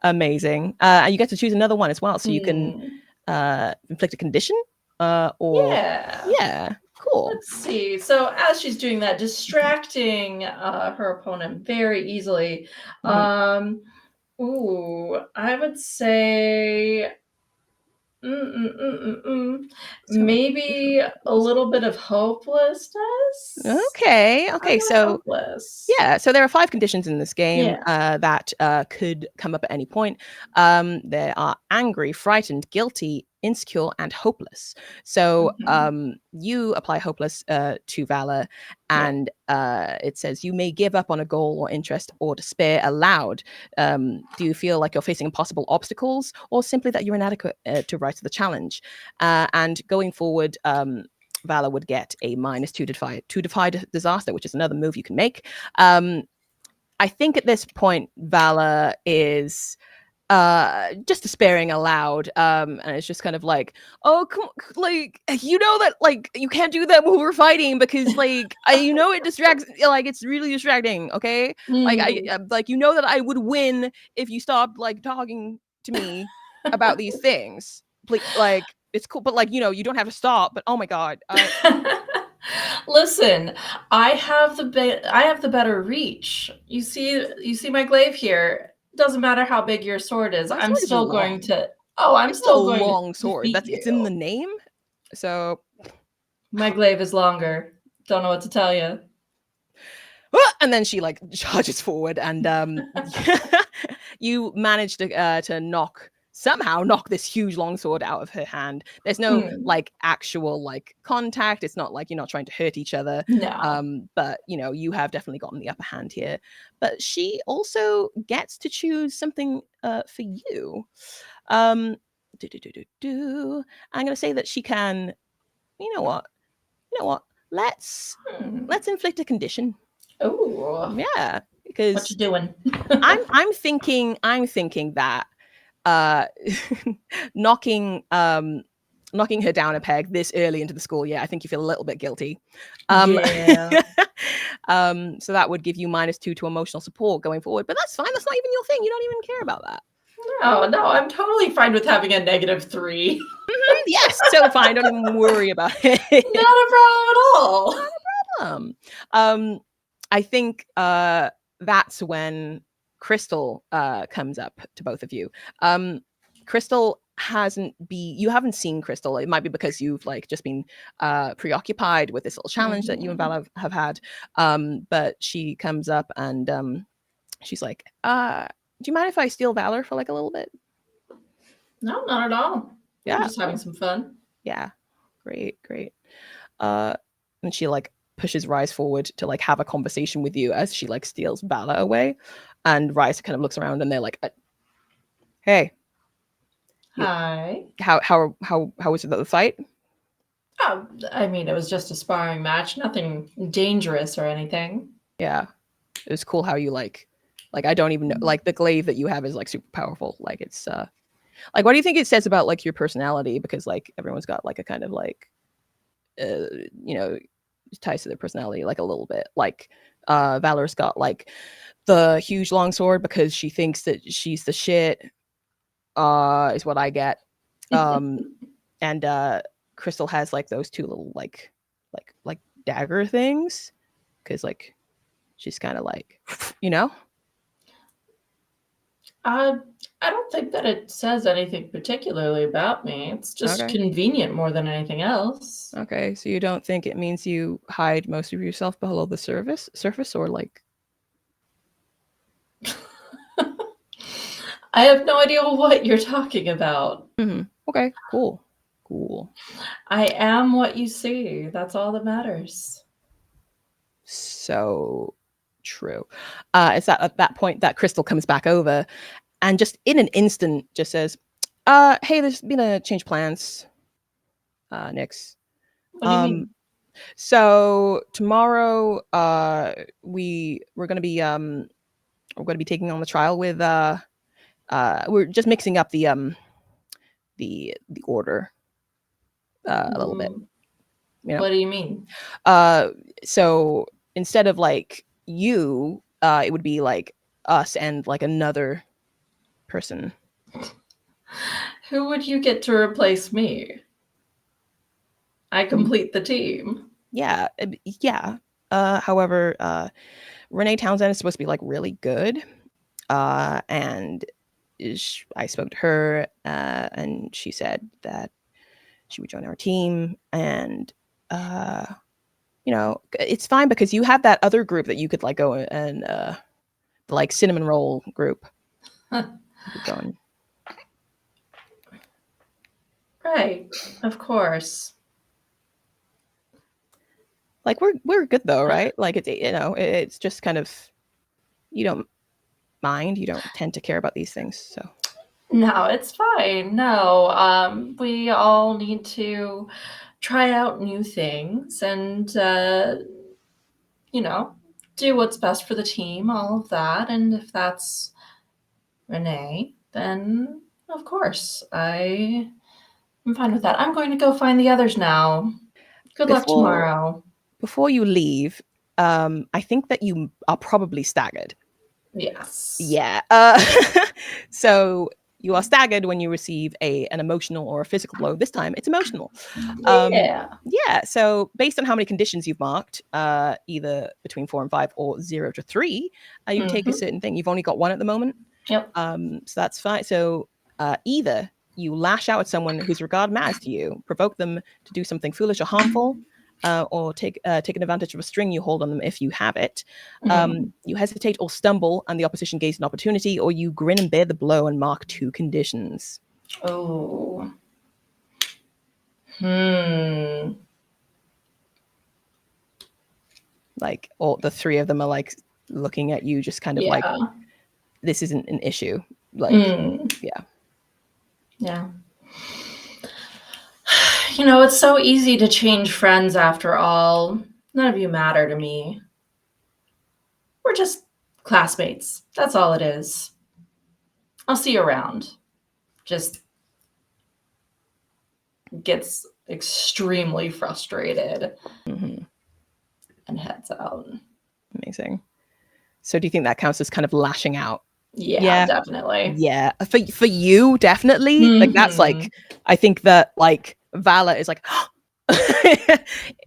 Amazing. And you get to choose another one as well. So you can inflict a condition or... Yeah, cool. Let's see. So as she's doing that, distracting her opponent very easily. I would say... maybe a little bit of hopelessness. Okay. So hopeless. yeah, so there are 5 conditions in this game that could come up at any point. There are angry, frightened, guilty, insecure, and hopeless. So you apply hopeless to Valor, and it says you may give up on a goal or interest or despair aloud. Do you feel like you're facing impossible obstacles, or simply that you're inadequate to rise to the challenge? And going forward, Valor would get a -2 to defy disaster, which is another move you can make. I think at this point, Valor is just despairing aloud, and it's just kind of like, oh, come, like, that, like, you can't do that when we're fighting because, like, it distracts, like, it's really distracting. Okay, like, like, that I would win if you stopped, like, talking to me about these things. Like, it's cool, but, like, you don't have to stop. But oh my god. Listen, I have the better reach. You see my glaive here. Doesn't matter how big your sword is. I'm still going to. Oh, I'm still going to. Long sword. It's in the name. So my glaive is longer. Don't know what to tell you. And then she like charges forward, and you manage to somehow knock this huge longsword out of her hand. There's no like actual like contact. It's not like you're not trying to hurt each other. No. But you have definitely gotten the upper hand here. But she also gets to choose something for you. I'm gonna say that she can. You know what? Let's inflict a condition. Oh. Yeah, because what you doing? I'm thinking that knocking her down a peg this early into the school year, I think you feel a little bit guilty. Yeah. So that would give you -2 to emotional support going forward, but that's fine. That's not even your thing. You don't even care about that. No, I'm totally fine with having a -3. Yes, so fine. Don't even worry about it. Not a problem at all. Not a problem. I think that's when Crystal comes up to both of you. Crystal you haven't seen Crystal. It might be because you've like just been preoccupied with this little challenge that you and Vala have had. But she comes up and she's like, do you mind if I steal Valor for like a little bit? No, not at all. Yeah, I'm just having some fun. Yeah, great. And she like pushes Rise forward to like have a conversation with you as she like steals Valor away, and Rise kind of looks around and they're like, "Hey, hi. How was the fight?" Oh, I mean, it was just a sparring match, nothing dangerous or anything. Yeah. It was cool how you like I don't even know, like the glaive that you have is like super powerful. Like it's like, what do you think it says about like your personality? Because like everyone's got like a kind of like you know, ties to their personality like a little bit. Like Valor's got like the huge long sword because she thinks that she's the shit. Is what I get. And Crystal has like those two little like dagger things because like she's kind of like, you know. I don't think that it says anything particularly about me. It's just Okay. convenient more than anything else. Okay, so you don't think it means you hide most of yourself below the surface, or like? I have no idea what you're talking about. Okay, cool. I am what you see. That's all that matters. So true. It's at that point that Crystal comes back over and just in an instant just says, hey, there's been a change of plans, Nyx. What do you mean? So tomorrow we're gonna be taking on the trial with we're just mixing up the order a little bit. You know? What do you mean? So instead of like you, it would be like us and like another person. Who would you get to replace me? I complete the team. Yeah. However, Renee Townsend is supposed to be like really good. And I spoke to her, and she said that she would join our team. And you know, it's fine because you have that other group that you could like go and the like cinnamon roll group. Going. Right, of course. Like we're good though, right? Like it's, you know, it's just kind of, you don't mind, you don't tend to care about these things, so. No, it's fine. No, we all need to try out new things and you know, do what's best for the team, all of that. And if that's Renee, then of course I'm fine with that. I'm going to go find the others now. Good luck tomorrow. Before you leave, I think that you are probably staggered. Yes. Yeah. So you are staggered when you receive an emotional or a physical blow. This time it's emotional. Yeah. Yeah. So based on how many conditions you've marked, either between 4 and 5 or 0 to 3, you take a certain thing. You've only got 1 at the moment. Yep. So that's fine. So either you lash out at someone whose regard matters to you, provoke them to do something foolish or harmful, or take an advantage of a string you hold on them if you have it. You hesitate or stumble, and the opposition gains an opportunity, or you grin and bear the blow and mark 2 conditions. Oh. Like all the 3 of them are like looking at you, just kind of like, this isn't an issue. Like, yeah. You know, it's so easy to change friends after all. None of you matter to me. We're just classmates. That's all it is. I'll see you around. Just gets extremely frustrated and heads out. Amazing. So do you think that counts as kind of lashing out? Yeah, definitely. Yeah, for you, definitely. Like that's like, I think that like Vala is like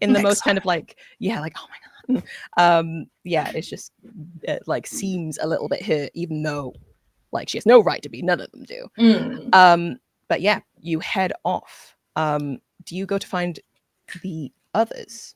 in the most kind of like, yeah, like, oh my god. Yeah, it's just, it like seems a little bit hurt, even though like she has no right to be. None of them do. But yeah, you head off. Do you go to find the others?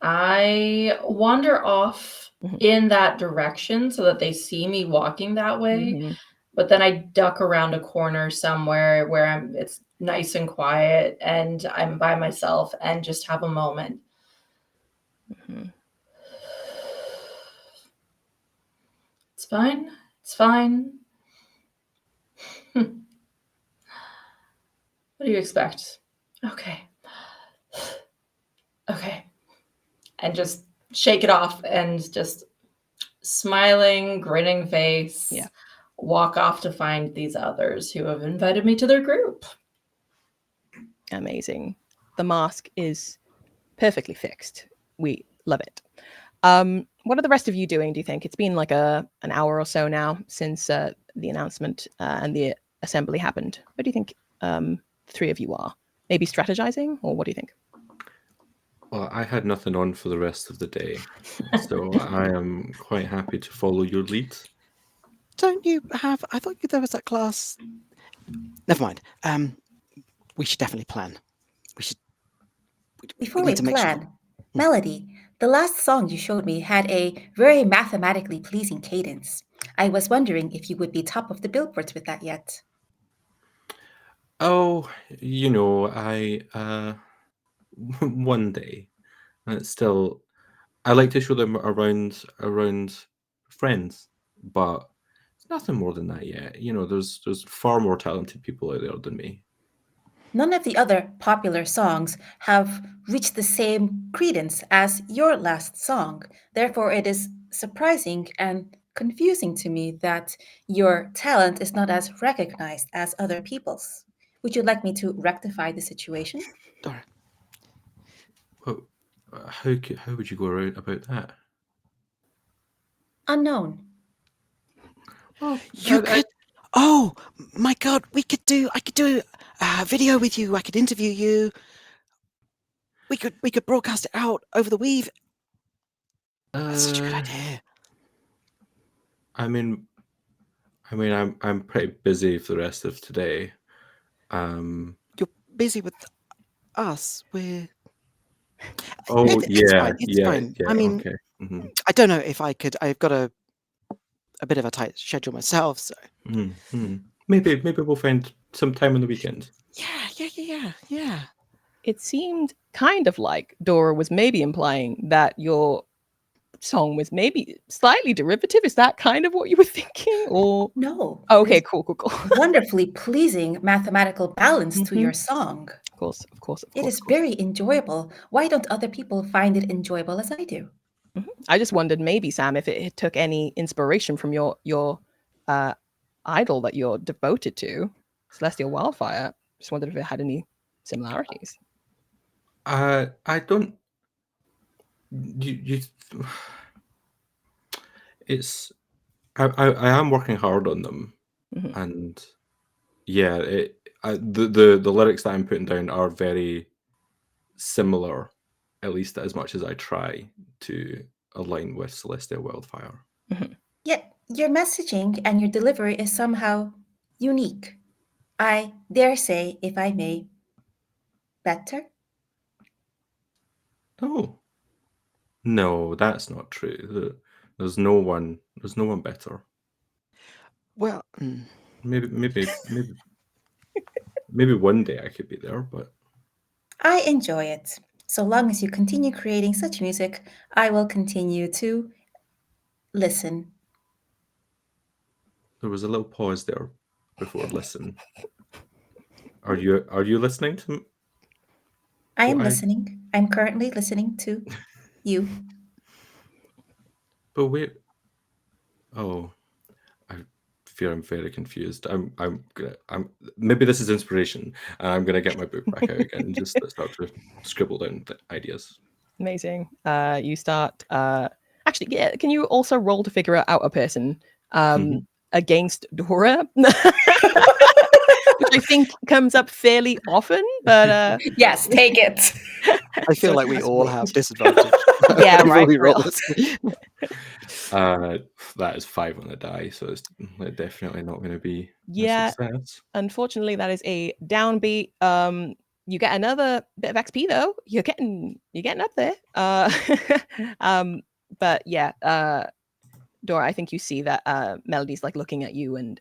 I wander off in that direction so that they see me walking that way. But then I duck around a corner somewhere where it's nice and quiet and I'm by myself and just have a moment. It's fine. It's fine. What do you expect? Okay. Okay. And just shake it off and just smiling, grinning face, Yeah. walk off to find these others who have invited me to their group. Amazing. The mask is perfectly fixed. We love it. What are the rest of you doing, do you think? It's been like an hour or so now since the announcement and the assembly happened. What do you think three of you are? Maybe strategizing, or what do you think? Well, I had nothing on for the rest of the day, so I am quite happy to follow your lead. Don't you have? I thought there was that class. Never mind. We should definitely plan. We should. Before need we to make sure. plan, Melody, the last song you showed me had a very mathematically pleasing cadence. I was wondering if you would be top of the billboards with that yet. Oh, I one day. And it's still, I like to show them around friends, but it's nothing more than that yet. There's far more talented people out there than me. None of the other popular songs have reached the same credence as your last song. Therefore, it is surprising and confusing to me that your talent is not as recognized as other people's. Would you like me to rectify the situation? Dora. Well, how would you go about that? Unknown. Well, You could. Oh my God! I could do a video with you. I could interview you. We could broadcast it out over the weave. That's such a good idea. I mean, I'm pretty busy for the rest of today. You're busy with us. We're. Oh It's yeah, fine. It's yeah, fine. yeah. I mean, Okay. Mhm. I don't know if I could. I've got a bit of a tight schedule myself, so. Maybe we'll find some time on the weekend. Yeah. It seemed kind of like Dora was maybe implying that your song was maybe slightly derivative. Is that kind of what you were thinking? Or No. okay, It is cool. wonderfully pleasing mathematical balance to your song. Of course. It is very enjoyable. Why don't other people find it enjoyable as I do? I just wondered maybe, Sam, if it took any inspiration from your idol that you're devoted to, Celestial Wildfire. Just wondered if it had any similarities. I don't. You. It's. I am working hard on them, and yeah, the lyrics that I'm putting down are very similar, at least as much as I try to align with Celestial Wildfire. Yet your messaging and your delivery is somehow unique. I dare say, if I may, better? Oh no, that's not true. There's no one better. Well, Maybe one day I could be there, but I enjoy it. So long as you continue creating such music, I will continue to listen. there was a little pause there before listen. Are you listening to? I am Well, listening. I'm currently listening to you. But wait. Oh, I fear I'm very confused. I'm maybe this is inspiration, and I'm gonna get my book back out again and just start to scribble down the ideas. Amazing. You start. Actually, yeah. Can you also roll to figure out a person against Dora? Which I think comes up fairly often, but Yes, take it. I feel like we all have disadvantage. Yeah, before right, we roll real. this. That is 5 on the die, so it's definitely not going to be Yeah. a success. Unfortunately, that is a downbeat. You get another bit of XP though. You're getting up there. But yeah, Dora, I think you see that Melody's like looking at you, and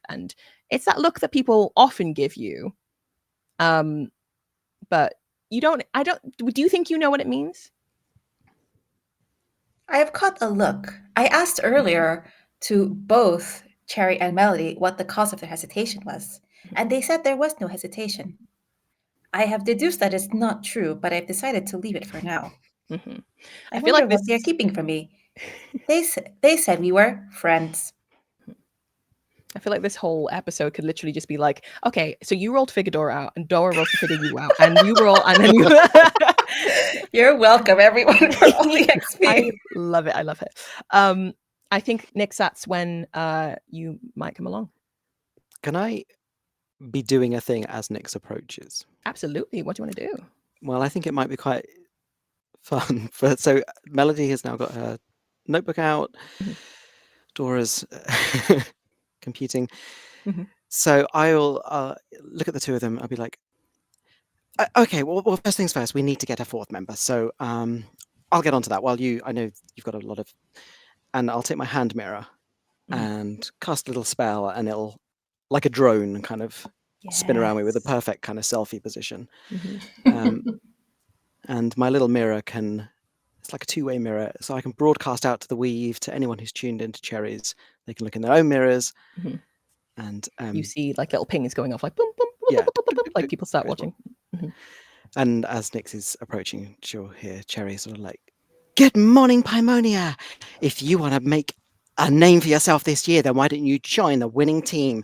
it's that look that people often give you. But you don't. I don't. Do you think you know what it means? I have caught a look. I asked earlier to both Cherry and Melody what the cause of their hesitation was, and they said there was no hesitation. I have deduced that it's not true, but I've decided to leave it for now. Mm-hmm. I feel wonder like what this. they're keeping from me. They said we were friends. I feel like this whole episode could literally just be like, okay, so you rolled to figure Dora out, and Dora rolls to figure you out, and you roll, and then you. You're welcome, everyone, for all the XP. I love it. I love it. I think, Nix, that's when you might come along. Can I be doing a thing as Nix approaches? Absolutely. What do you want to do? Well, I think it might be quite fun. So Melody has now got her notebook out. Mhm. Dora's computing. Mhm. So I'll look at the two of them. I'll be like, okay, well, first things first, we need to get a fourth member. So I'll get onto that while I know you've got a lot of, and I'll take my hand mirror and cast a little spell, and it'll, like a drone, kind of spin around me with a perfect kind of selfie position. And my little mirror it's like a two-way mirror, so I can broadcast out to the weave to anyone who's tuned into Cherries. They can look in their own mirrors, Mhm. and You see like little pings going off, like boom, boom, boom, yeah, boom, boom, boom, like people start Very watching. And as Nix is approaching, she'll hear Cherry sort of like, "Good morning, Paexmonia. If you want to make a name for yourself this year, then why don't you join the winning team?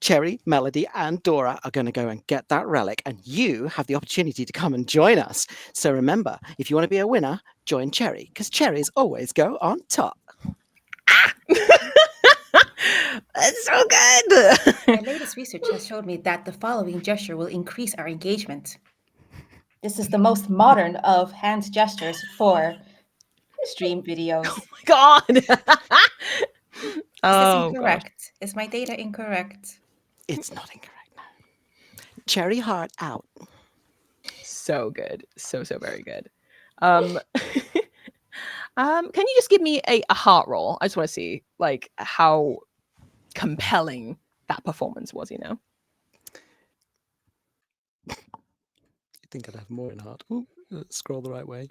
Cherry, Melody, and Dora are going to go and get that relic, and you have the opportunity to come and join us. So remember, if you want to be a winner, join Cherry, because cherries always go on top." That's so good. My latest research has showed me that the following gesture will increase our engagement. This is the most modern of hand gestures for stream videos. Oh my god. Is this Oh, incorrect? Is my data incorrect? It's not incorrect. No. Cherry heart out. So good. So very good. Can you just give me a heart roll? I just want to see like how compelling that performance was, You think I'd have more in heart? Ooh, scroll the right way.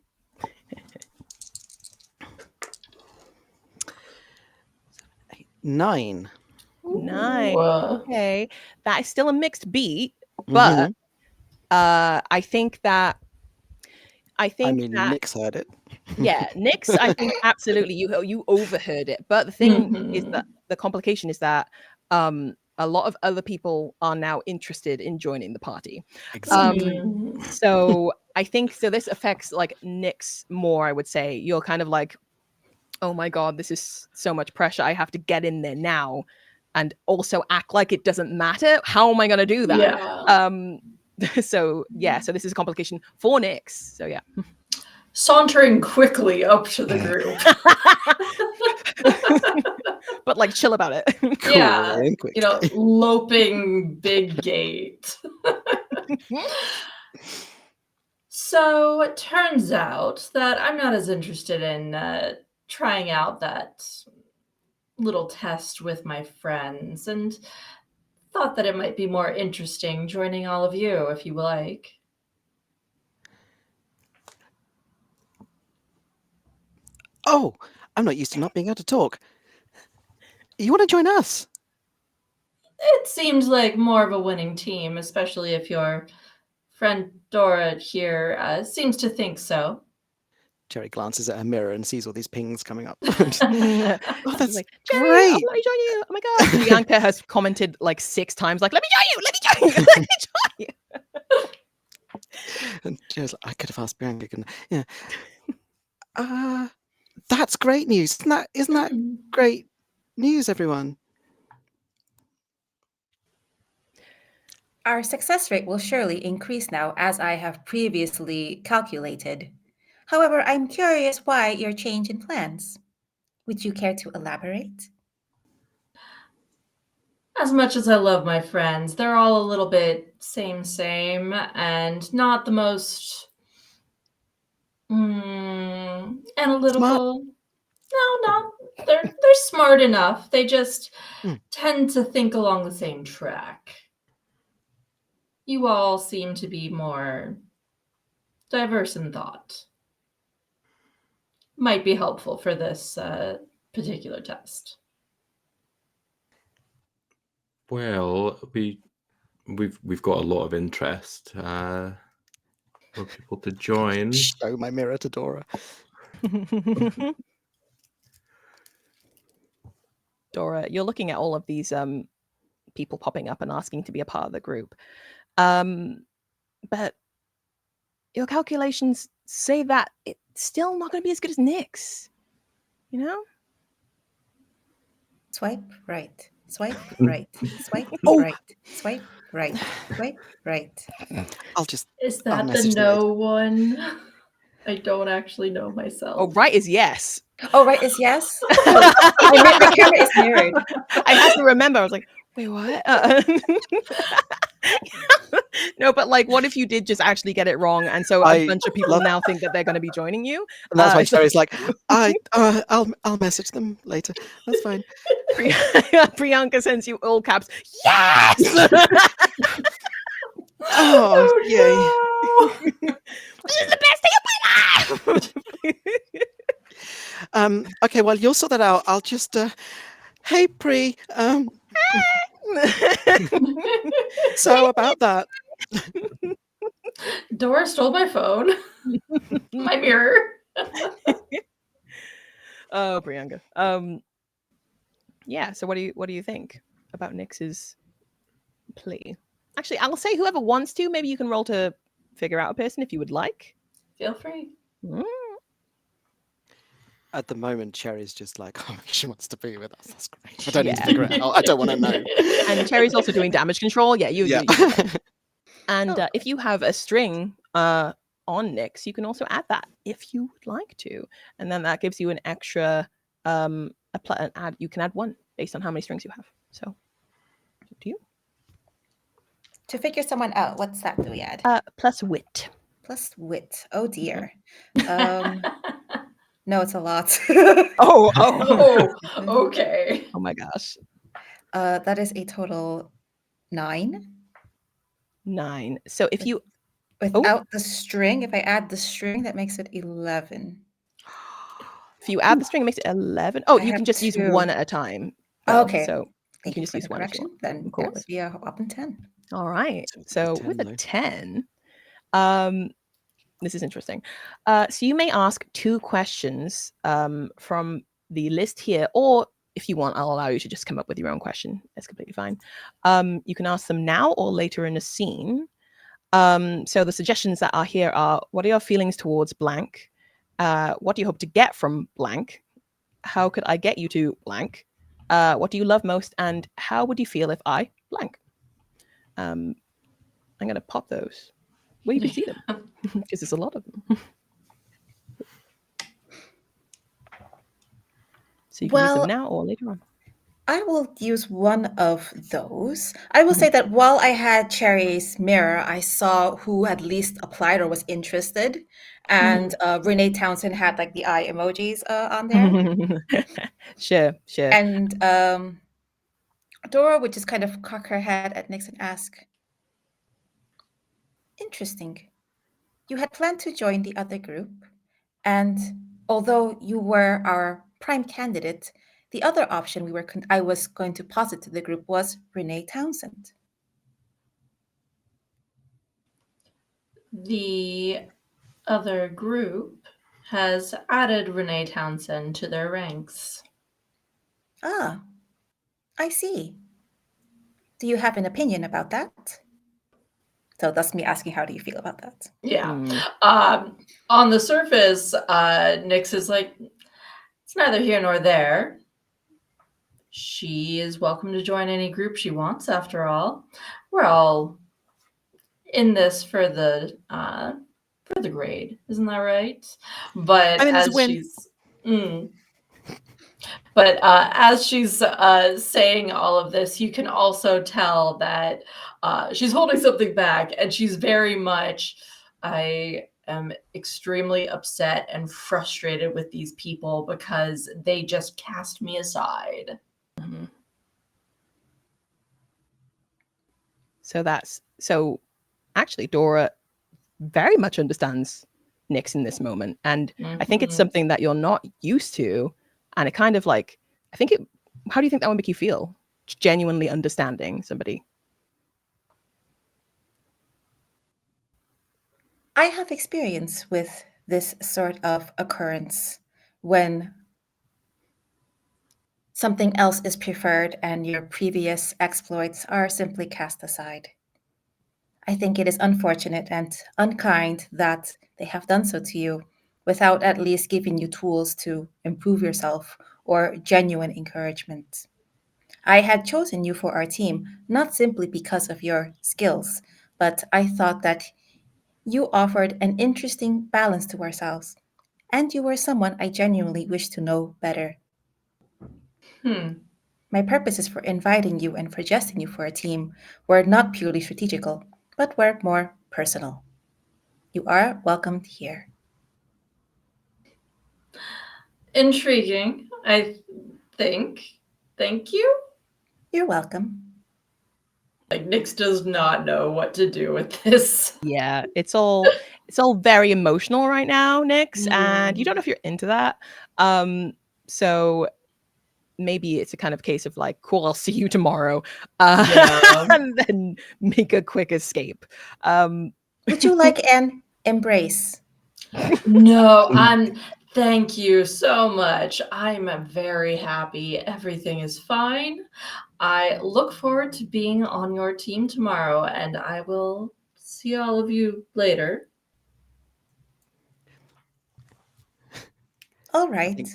9. 9. Ooh. Okay. That is still a mixed beat, but I think that Nix heard it. yeah, Nix, I think absolutely you overheard it. But the thing is that the complication is that a lot of other people are now interested in joining the party. Exactly. So I think this affects like Nix more, I would say. You're kind of like, oh my god, this is so much pressure. I have to get in there now and also act like it doesn't matter. How am I going to do that? Yeah. So this is a complication for Nix. So yeah. Sauntering quickly up to the group. But like chill about it. Yeah, Cool and quick. Loping big gate. So it turns out that I'm not as interested in trying out that little test with my friends, and thought that it might be more interesting joining all of you, if you like. Oh, I'm not used to not being able to talk. You want to join us? It seems like more of a winning team, especially if your friend Dora here seems to think so. Cherry glances at her mirror and sees all these pings coming up. Oh, that's like, great. Let me join you. Oh my god. Bianca has commented like 6 times, like, let me join you, let me join you, let me join you. And Cherry's like, I could have asked Bianca. Yeah. That's great news. Isn't that great news, everyone? Our success rate will surely increase now, as I have previously calculated. However, I'm curious why your change in plans. Would you care to elaborate? As much as I love my friends, they're all a little bit same, and not the most analytical. No, they're smart enough. They just tend to think along the same track. You all seem to be more diverse in thought. Might be helpful for this particular test. Well, we've got a lot of interest for people to join. Show my mirror to Dora. Dora, you're looking at all of these people popping up and asking to be a part of the group. But your calculations say that it's still not going to be as good as Nick's. You know? Swipe right. Swipe right. Swipe Oh. right. Swipe right. Swipe right. I'll just. Is I'll that the message them no one? I don't actually know myself. Oh, right is yes. Oh, right is yes. My camera is mirrored. I had to remember. I was like, wait, what? No, but like, what if you did just actually get it wrong, and so a bunch of people now think that they're going to be joining you? And that's why so- Cherry's like, I'll message them later. That's fine. Priyanka sends you all caps. Yes. Oh, yay. No! This is the best thing of my life. Okay, well, you'll sort that out. I'll just. Hey, Pri. So about that. Dora stole my phone. My mirror. Oh, Priyanka. Yeah. So what do you think about Nix's plea? Actually, I'll say whoever wants to. Maybe you can roll to figure out a person if you would like. Feel free. At the moment, Cherry's just like, oh, she wants to be with us. That's great. I don't need to figure it out. I don't want to know. And Cherry's also doing damage control. Yeah, you. Yeah. And if you have a string on Nyx, you can also add that if you would like to, and then that gives you an extra an add. You can add one based on how many strings you have. So, it's up to you. To figure someone out, what's that do we add? Plus wit. Plus wit. Oh dear. No, it's a lot. Oh, Okay. oh my gosh. That is a total 9. 9. So if you Without the string, if I add the string, that makes it 11. add the string, it makes it 11. Oh, I you can have just use 2. one at a time. Okay. So Thank can you just for use the one if you correction. want. Then Of that course. would be a whopping 10. All right. It's So a with a 10, 10, this is interesting. So you may ask 2 questions from the list here, or if you want, I'll allow you to just come up with your own question. That's completely fine. You can ask them now or later in a scene. So the suggestions that are here are: what are your feelings towards blank? What do you hope to get from blank? How could I get you to blank? What do you love most? And how would you feel if I blank? I'm going to pop those where you can see them, because there's a lot of them. So you can use them now or later on. I will use one of those. I will say that while I had Cherry's mirror, I saw who at least applied or was interested. And Renee Townsend had like the eye emojis on there. Sure. And Dora would just kind of cock her head at Nyx and ask, interesting. You had planned to join the other group. And although you were our prime candidate, the other option I was going to posit to the group was Renee Townsend. The other group has added Renee Townsend to their ranks. Ah, I see. Do you have an opinion about that? So that's me asking, how do you feel about that? Yeah. On the surface, Nyx is like, it's neither here nor there. She is welcome to join any group she wants, after all. We're all in this for the grade, isn't that right? But as she's saying all of this, you can also tell that she's holding something back, and she's very much, I am extremely upset and frustrated with these people because they just cast me aside. Mm-hmm. So actually Dora very much understands Nyx in this moment, and I think it's something that you're not used to, and it kind of like, how do you think that would make you feel, genuinely understanding somebody? I have experience with this sort of occurrence when something else is preferred and your previous exploits are simply cast aside. I think it is unfortunate and unkind that they have done so to you without at least giving you tools to improve yourself or genuine encouragement. I had chosen you for our team not simply because of your skills, but I thought that you offered an interesting balance to ourselves, and you were someone I genuinely wish to know better. My purposes for inviting you and suggesting you for a team were not purely strategical, but were more personal. You are welcomed here. Intriguing, I think. Thank you. You're welcome. Like, Nyx does not know what to do with this. Yeah, it's all very emotional right now, Nyx, and you don't know if you're into that. So maybe it's a kind of case of like, cool, I'll see you tomorrow, Yeah. and then make a quick escape. Would you like an embrace? No, thank you so much. I'm very happy. Everything is fine. I look forward to being on your team tomorrow, and I will see all of you later. All I right. think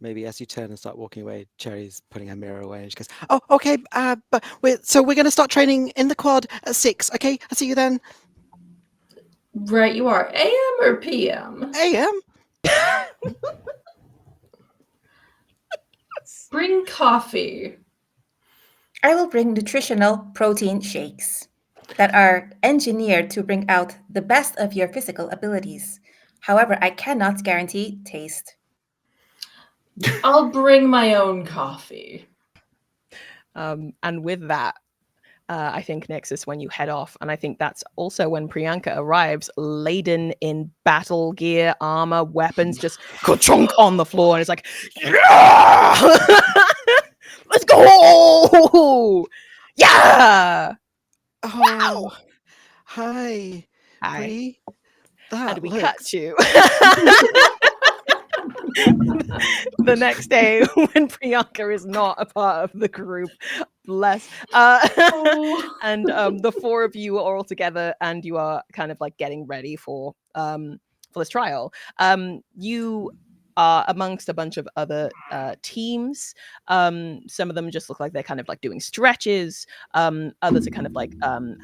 maybe as you turn and start walking away, Cherry's putting her mirror away and she goes, "Oh, okay, but we're going to start training in the quad at 6. Okay, I'll see you then." Right, you are. AM or PM? AM. Bring coffee. I will bring nutritional protein shakes that are engineered to bring out the best of your physical abilities. However, I cannot guarantee taste. I'll bring my own coffee. And with that, I think Nyx is when you head off, and I think that's also when Priyanka arrives, laden in battle gear, armor, weapons, just ka-chunk on the floor, and it's like, yeah! Let's go! Yeah! Oh, hi, Hi. Bree. And That we cut looks. to the next day when Priyanka is not a part of the group. Bless. Oh. And the four of you are all together, and you are kind of like getting ready for this trial. You are amongst a bunch of other teams. Some of them just look like they're kind of like doing stretches. Others are kind of like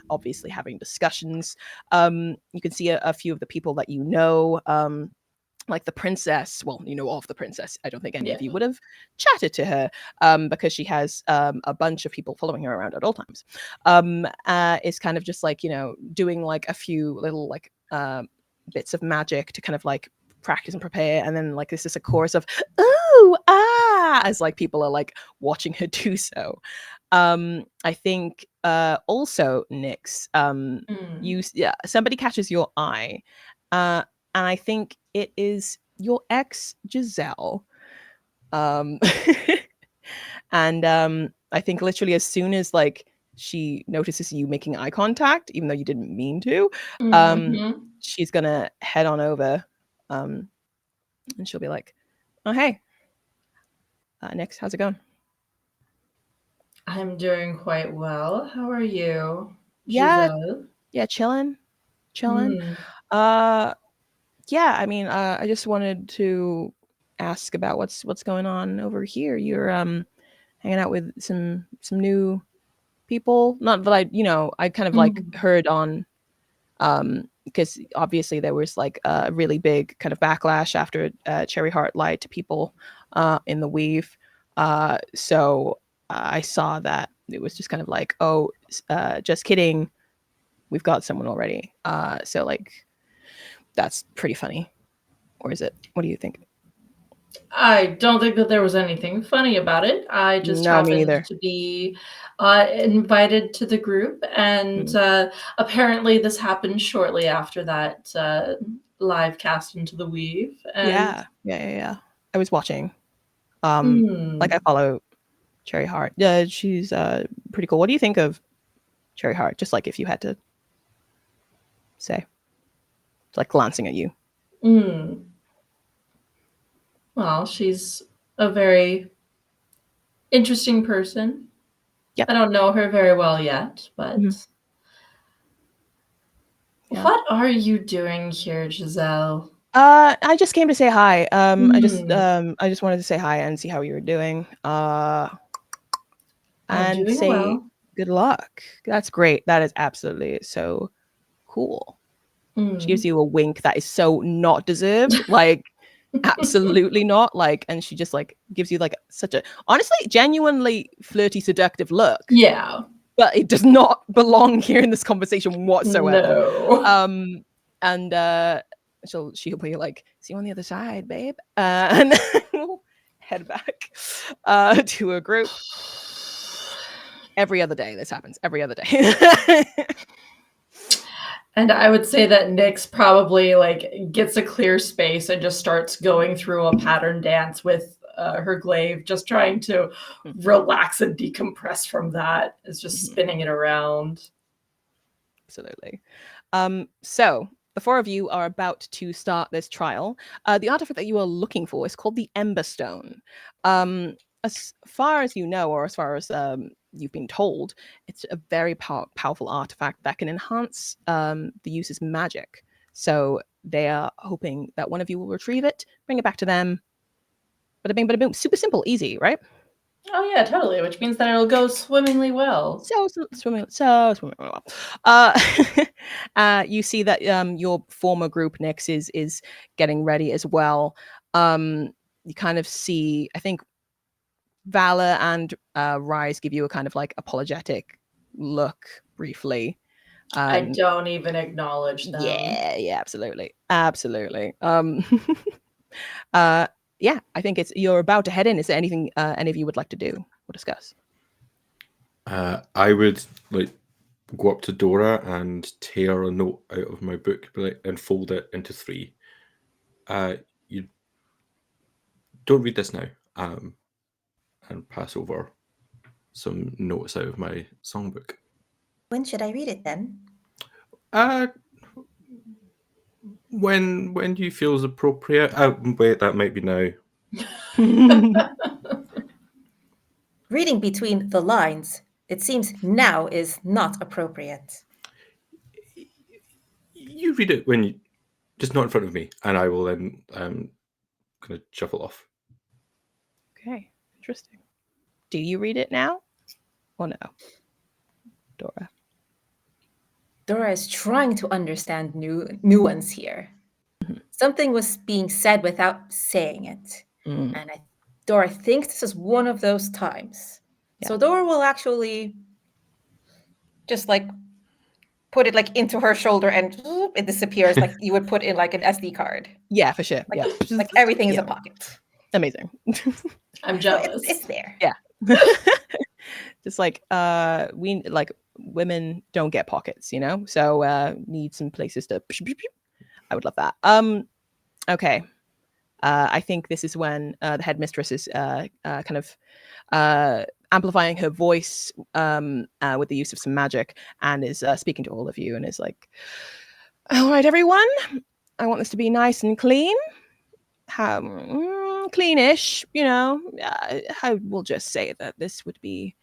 obviously having discussions. You can see a few of the people that you know. Like the princess, well, you know of the princess. I don't think any of you would have chatted to her because she has a bunch of people following her around at all times. Is kind of just like, you know, doing like a few little like bits of magic to kind of like practice and prepare, and then like this is a chorus of ooh ah as like people are like watching her do so. I think also Nyx, somebody catches your eye, and I think it is your ex Giselle. And I think literally as soon as like she notices you making eye contact, even though you didn't mean to, she's gonna head on over, and she'll be like, "Oh hey, Nyx, how's it going?" I'm doing quite well. How are you, Yeah, Giselle? yeah, chilling. Hmm. Yeah, I mean, I just wanted to ask about what's going on over here. You're hanging out with some new people. Not that I kind of like heard on because obviously there was like a really big kind of backlash after Cherry Heart lied to people in the weave. So I saw that it was just kind of like, oh, just kidding. We've got someone already. So like that's pretty funny. Or is it? What do you think? I don't think that there was anything funny about it. I just No, me happened neither. to be invited to the group, and apparently this happened shortly after that live cast into the weave. And Yeah. I was watching. Like I follow Cherry Heart. Yeah, she's pretty cool. What do you think of Cherry Heart? Just like if you had to say, it's like glancing at you. Well, she's a very interesting person. Yep. I don't know her very well yet, but Yeah. what are you doing here, Giselle? I just came to say hi. I just Hmm. wanted to say hi and see how you were doing. I'm And doing say well. good luck. That's great. That is absolutely so cool. She gives you a wink that is so not deserved. Like, absolutely not. Like, and she just like gives you like such a honestly genuinely flirty, seductive look. Yeah. But it does not belong here in this conversation whatsoever. No. And she'll be like, see you on the other side, babe. And we'll head back to a group. Every other day this happens. Every other day. And I would say that Nyx probably like gets a clear space and just starts going through a pattern dance with her glaive, just trying to relax and decompress from that. It's just spinning it around. Absolutely. So the four of you are about to start this trial. The artifact that you are looking for is called the Ember Stone. As far as you know, or as far as you've been told, it's a very powerful artifact that can enhance the user's magic. So they are hoping that one of you will retrieve it, bring it back to them. Bada bing, bada boom. Super simple, easy, right? Oh yeah, totally. Which means that it'll go swimmingly well. So swimming well. You see that your former group Nyx is getting ready as well. You kind of see, I think Valor and Rise give you a kind of like apologetic look briefly. I don't even acknowledge them. Yeah, absolutely. Yeah, I think you're about to head in. Is there anything any of you would like to do or discuss? I would like go up to Dora and tear a note out of my book and fold it into 3. You don't read this now, and pass over some notes out of my songbook. When should I read it then? When you feel is appropriate. Wait, that might be now. Reading between the lines, it seems now is not appropriate. You read it when you, just not in front of me, and I will then kind of shuffle off. Okay, interesting. Do you read it now or no, Dora? Dora is trying to understand nuance here. Something was being said without saying it. And Dora thinks this is one of those times. Yeah. So Dora will actually just like put it like into her shoulder and it disappears like you would put in like an SD card. Yeah, for sure. Like, Yeah. like everything is a pocket. Amazing. I'm jealous. So it's there. Yeah. Just like we like women don't get pockets, you know? So need some places to I would love that. Okay. I think this is when the headmistress is kind of amplifying her voice with the use of some magic and is speaking to all of you and is like, all right, everyone, I want this to be nice and clean. Cleanish, you know. I will just say that this would be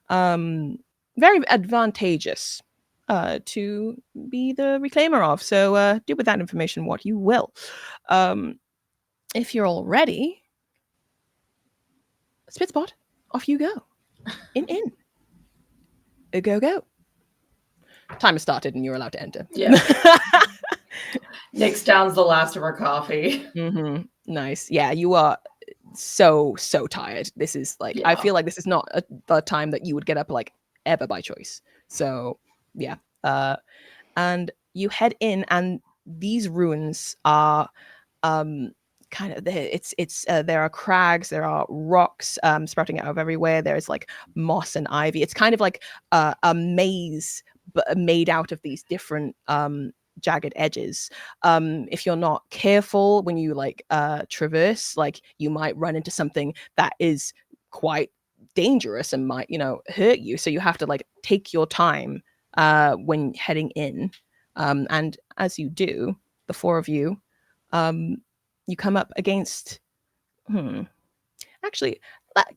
very advantageous to be the reclaimer of. So do with that information what you will. If you're all ready, Spitspot, off you go. In. Go. Time has started and you're allowed to enter. Yeah. Nyx downs the last of her coffee. Nice. Yeah, you are so tired. This is like, I feel like this is not the time that you would get up like ever by choice. So yeah. And you head in and these ruins are kind of there are crags, there are rocks sprouting out of everywhere. There's like moss and ivy. It's kind of like a maze but made out of these different jagged edges. If you're not careful when you like traverse, like you might run into something that is quite dangerous and might, you know, hurt you. So you have to like take your time when heading in. And as you do, the four of you, you come up against Actually,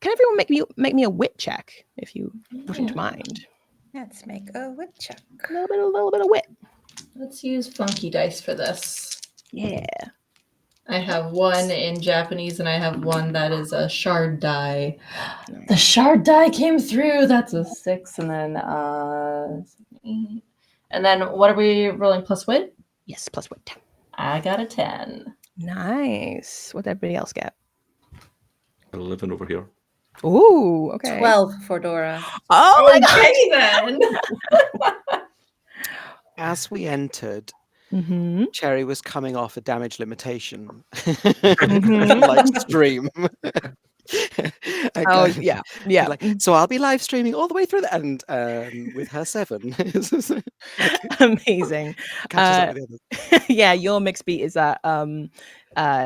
can everyone make me a wit check if you wouldn't mind? Let's make a wit check. A little bit of wit. Let's use funky dice for this. Yeah. I have one in Japanese and I have one that is a shard die. Nice. The shard die came through. That's a 6, and then 8. And then what are we rolling plus wit? Yes, plus wit. I got a 10. Nice. What did everybody else get? 11 over here. Ooh, okay. 12 for Dora. Oh my god. Okay then. As we entered, Mm-hmm. Cherry was coming off a damage limitation, Mhm. like stream. Oh yeah, yeah. Like, so I'll be live streaming all the way through the end with her 7. Amazing. Catches up with the others. Yeah, your mixed beat is that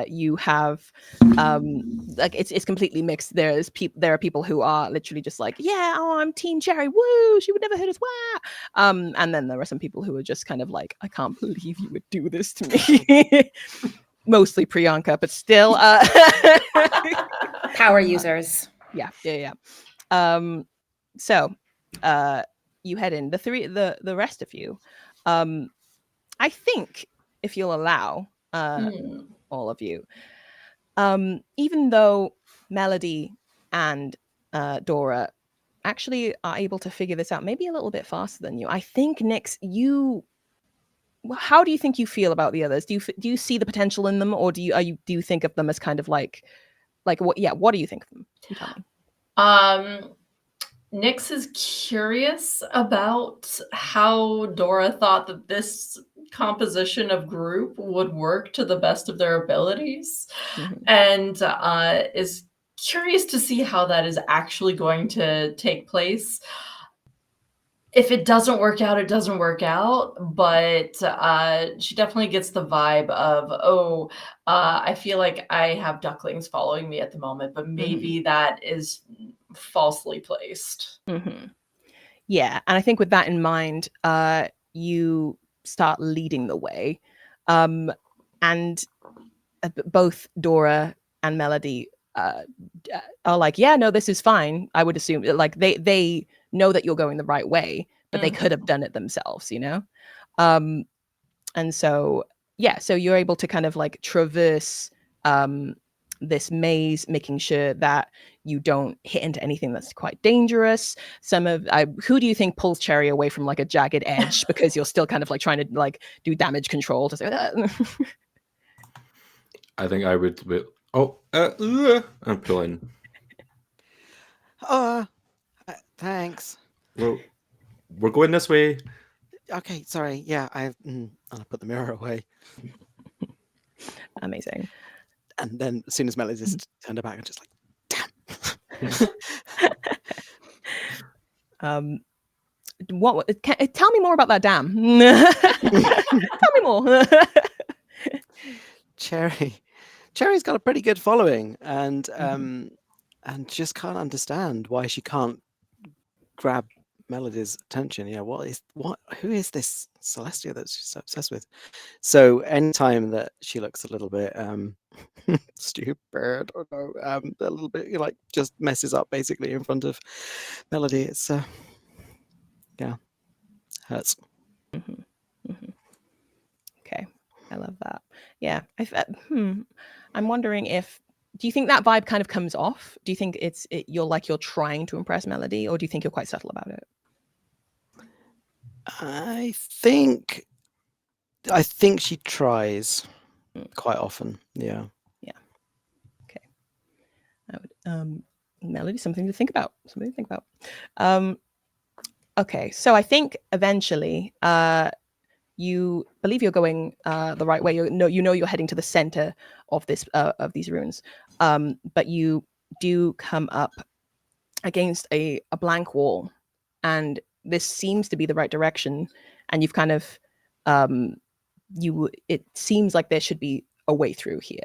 you have like it's completely mixed. There are people who are literally just like, yeah, oh, I'm Team Cherry, woo, she would never hurt us, wah. And then there are some people who are just kind of like, I can't believe you would do this to me. Mostly Priyanka, but still Power users. yeah. So you head in, the rest of you. I think if you'll allow all of you, even though Melody and Dora actually are able to figure this out maybe a little bit faster than you, I think Nyx, how do you think you feel about the others? Do you see the potential in them, or do you think of them as kind of like what? Yeah, what do you think of them? You tell me. Nyx is curious about how Dora thought that this composition of group would work to the best of their abilities, and is curious to see how that is actually going to take place. If it doesn't work out, it doesn't work out, but she definitely gets the vibe of, I feel like I have ducklings following me at the moment, but maybe that is falsely placed. Yeah, and I think with that in mind, you start leading the way, and both Dora and Melody are like, yeah, no, this is fine. I would assume like they know that you're going the right way, but they could have done it themselves, you know. And so yeah, so you're able to kind of like traverse this maze, making sure that you don't hit into anything that's quite dangerous. Who do you think pulls Cherry away from like a jagged edge because you're still kind of like trying to like do damage control to say I think I would and pull in. Thanks. Well, we're going this way. Okay, sorry. Yeah, I'll put the mirror away. Amazing. And then as soon as Melody just turned her back, I'm just like, damn. Tell me more about that dam. Tell me more. Cherry's got a pretty good following, and just can't understand why she can't grab Melody's attention. Yeah, who is this Celestia that she's so obsessed with? So anytime that she looks a little bit stupid or a little bit like just messes up basically in front of Melody, it's hurts. Okay, I love that. Yeah, I'm wondering do you think that vibe kind of comes off? Do you think you're trying to impress Melody, or do you think you're quite subtle about it? I think she tries quite often. Yeah. Okay. I would Melody, something to think about. Okay, so I think eventually you believe you're going the right way. You know you're heading to the center of these ruins, but you do come up against a blank wall, and this seems to be the right direction. And you've kind of it seems like there should be a way through here,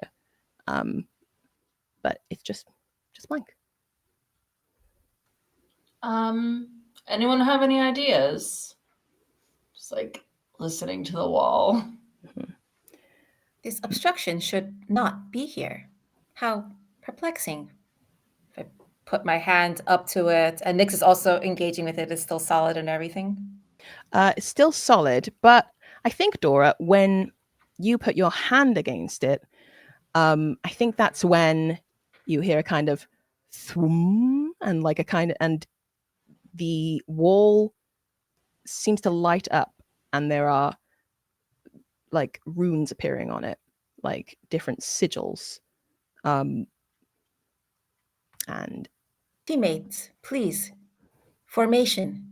but it's just blank. Anyone have any ideas? Just like listening to the wall. This obstruction should not be here. How perplexing. I put my hand up to it, and Nyx is also engaging with it. It's still solid and everything. It's still solid, but I think, Dora, when you put your hand against it, I think that's when you hear a kind of thwum, and like a kind of, and the wall seems to light up, and there are like runes appearing on it, like different sigils. And Teammates, please. Formation.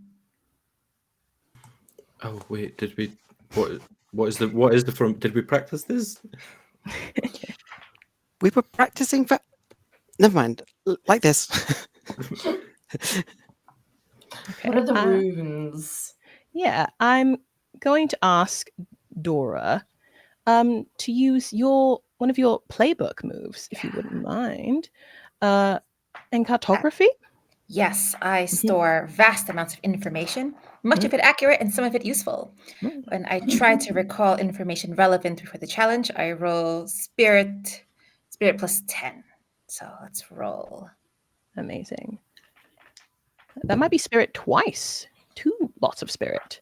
Oh wait, did we? What is the from? Did we practice this? We were practicing for. Never mind. Like this. What are the uh, runes? Yeah, I'm going to ask Dora to use one of your playbook moves, if you wouldn't mind. And cartography? Yes, I store vast amounts of information, much of it accurate and some of it useful. When I try to recall information relevant for the challenge, I roll spirit plus 10. So let's roll. Amazing. That might be spirit twice. 2 lots of spirit.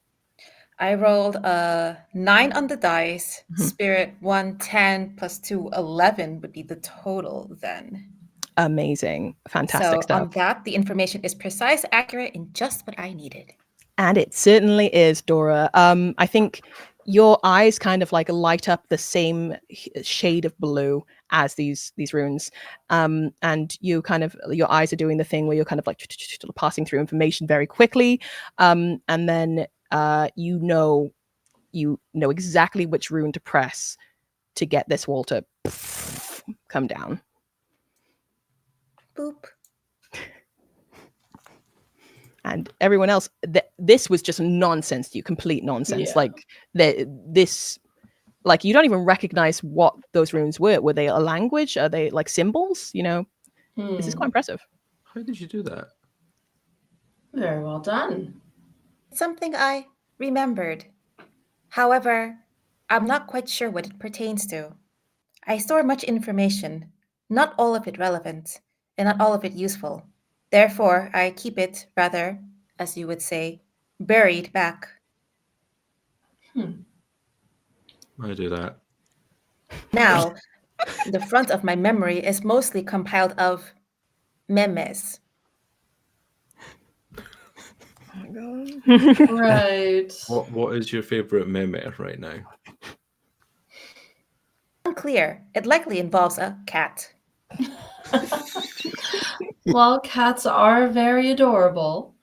I rolled a 9 on the dice. Spirit 1, 10 plus 2, 11 would be the total then. Amazing. Fantastic So stuff. on that, the information is precise, accurate, and just what I needed. And it certainly is, Dora. I think your eyes kind of like light up the same shade of blue as these runes, and you kind of, your eyes are doing the thing where you're kind of like passing through information very quickly, and then you know exactly which rune to press to get this wall to come down. Boop. And everyone else, this was just nonsense to you, complete nonsense. Yeah. Like this, like you don't even recognize what those runes were. Were they a language? Are they like symbols? You know, this is quite impressive. How did you do that? Very well done. Something I remembered. However, I'm not quite sure what it pertains to. I store much information, not all of it relevant, and not all of it useful. Therefore, I keep it rather, as you would say, buried back. I do that. Now, the front of my memory is mostly compiled of memes. Oh my god. Right. What is your favorite meme right now? Unclear. It likely involves a cat. While cats are very adorable,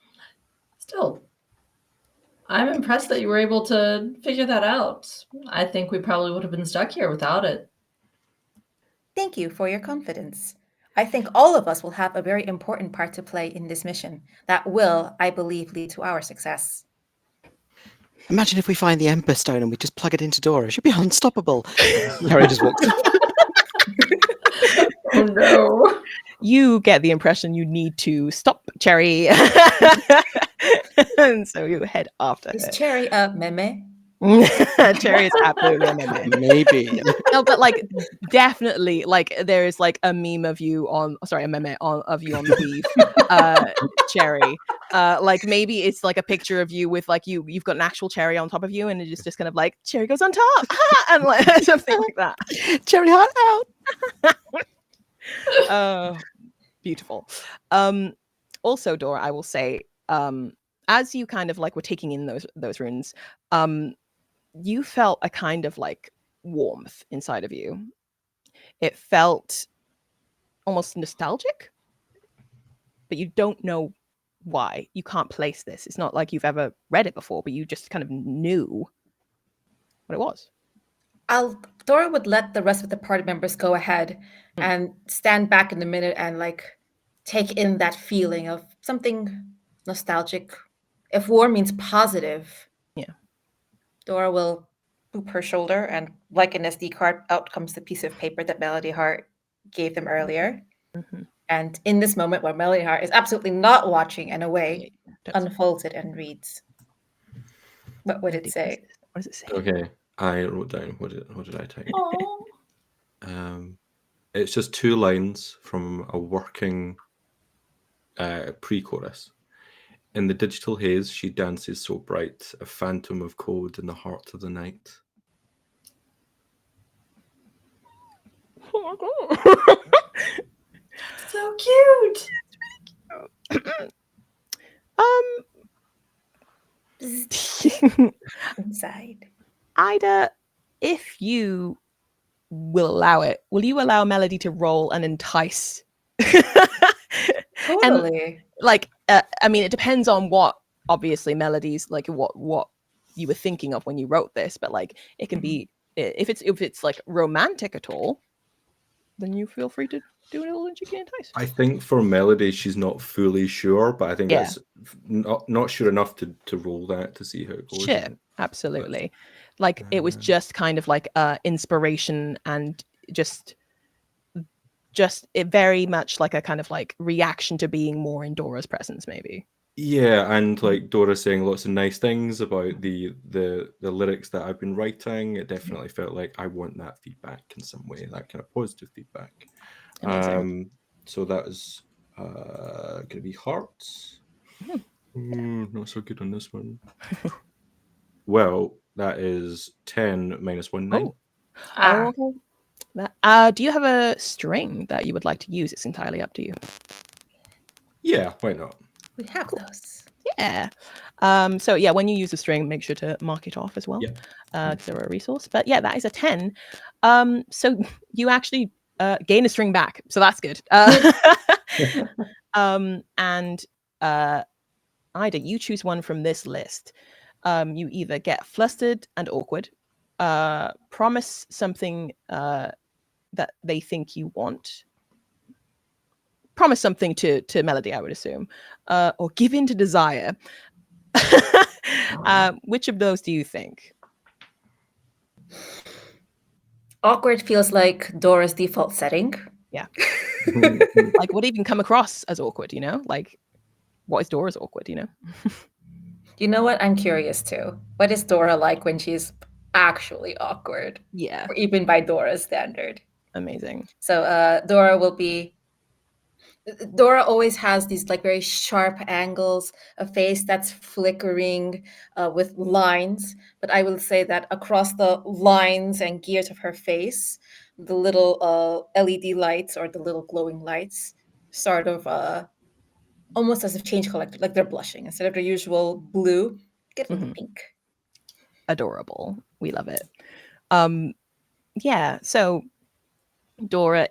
still, I'm impressed that you were able to figure that out. I think we probably would have been stuck here without it. Thank you for your confidence. I think all of us will have a very important part to play in this mission that will, I believe, lead to our success. Imagine if we find the Ember Stone and we just plug it into Dora. She'll be unstoppable. Harry just walks. Oh no. You get the impression you need to stop Cherry. And so you head after Is her. Cherry a meme? Cherry is absolutely a meme. Maybe. No, but like definitely, like there is like a meme of you on, sorry, a meme of you on the weave, Cherry. Like maybe it's like a picture of you with like you've got an actual cherry on top of you, and it's just kind of like cherry goes on top, and like something like that. Cherry heart out. Beautiful. Also, Dora, I will say, as you kind of like were taking in those runes, you felt a kind of like warmth inside of you. It felt almost nostalgic, but you don't know why. You can't place this. It's not like you've ever read it before, but you just kind of knew what it was. Dora would let the rest of the party members go ahead and stand back in a minute and like take in that feeling of something nostalgic. If warm means positive, Yeah. Dora will boop her shoulder, and like an SD card, out comes the piece of paper that Melody Heart gave them earlier. And in this moment, where Melody Heart is absolutely not watching and away, unfolds it and reads. What would it say? What does it say? Okay, I wrote down what did I type? Oh. It's just 2 lines from a working pre-chorus. In the digital haze, she dances so bright, a phantom of code in the heart of the night. Oh my god. So cute. Inside. Ida, if you will allow it, will you allow Melody to roll and entice? Totally. Like, I mean, it depends on what, obviously, Melody's like what you were thinking of when you wrote this, but like it can be if it's like romantic at all, then you feel free to do it all and she can entice. I think for Melody, she's not fully sure, but I think Yeah. that's not sure enough to roll that to see how it goes. Sure, absolutely. Like it was just kind of like inspiration and just it very much like a kind of like reaction to being more in Dora's presence, maybe. Yeah, and like Dora saying lots of nice things about the lyrics that I've been writing, it definitely felt like I want that feedback in some way, that kind of positive feedback. Amazing. So that is gonna be hearts. Not so good on this one. Well, that is 10 minus 1, 9. Oh, okay. That, do you have a string that you would like to use? It's entirely up to you. Yeah, why not? We have those. Yeah. So yeah, when you use a string, make sure to mark it off as well. Yeah. Because they're a resource. But yeah, that is a 10. So you actually gain a string back. So that's good. And Ida, you choose one from this list. You either get flustered and awkward, promise something that they think you want, promise something to Melody, I would assume, or give in to desire. Which of those do you think? Awkward feels like Dora's default setting. Yeah. Like what even come across as awkward, you know? Like what is Dora's awkward, you know? You know what? I'm curious too. What is Dora like when she's actually awkward? Yeah. Or even by Dora's standard. Amazing. So Dora always has these like very sharp angles, a face that's flickering with lines. But I will say that across the lines and gears of her face, the little LED lights or the little glowing lights sort of almost as if change color, like they're blushing. Instead of the usual blue, get a little pink. Adorable. We love it. Yeah, so Dora,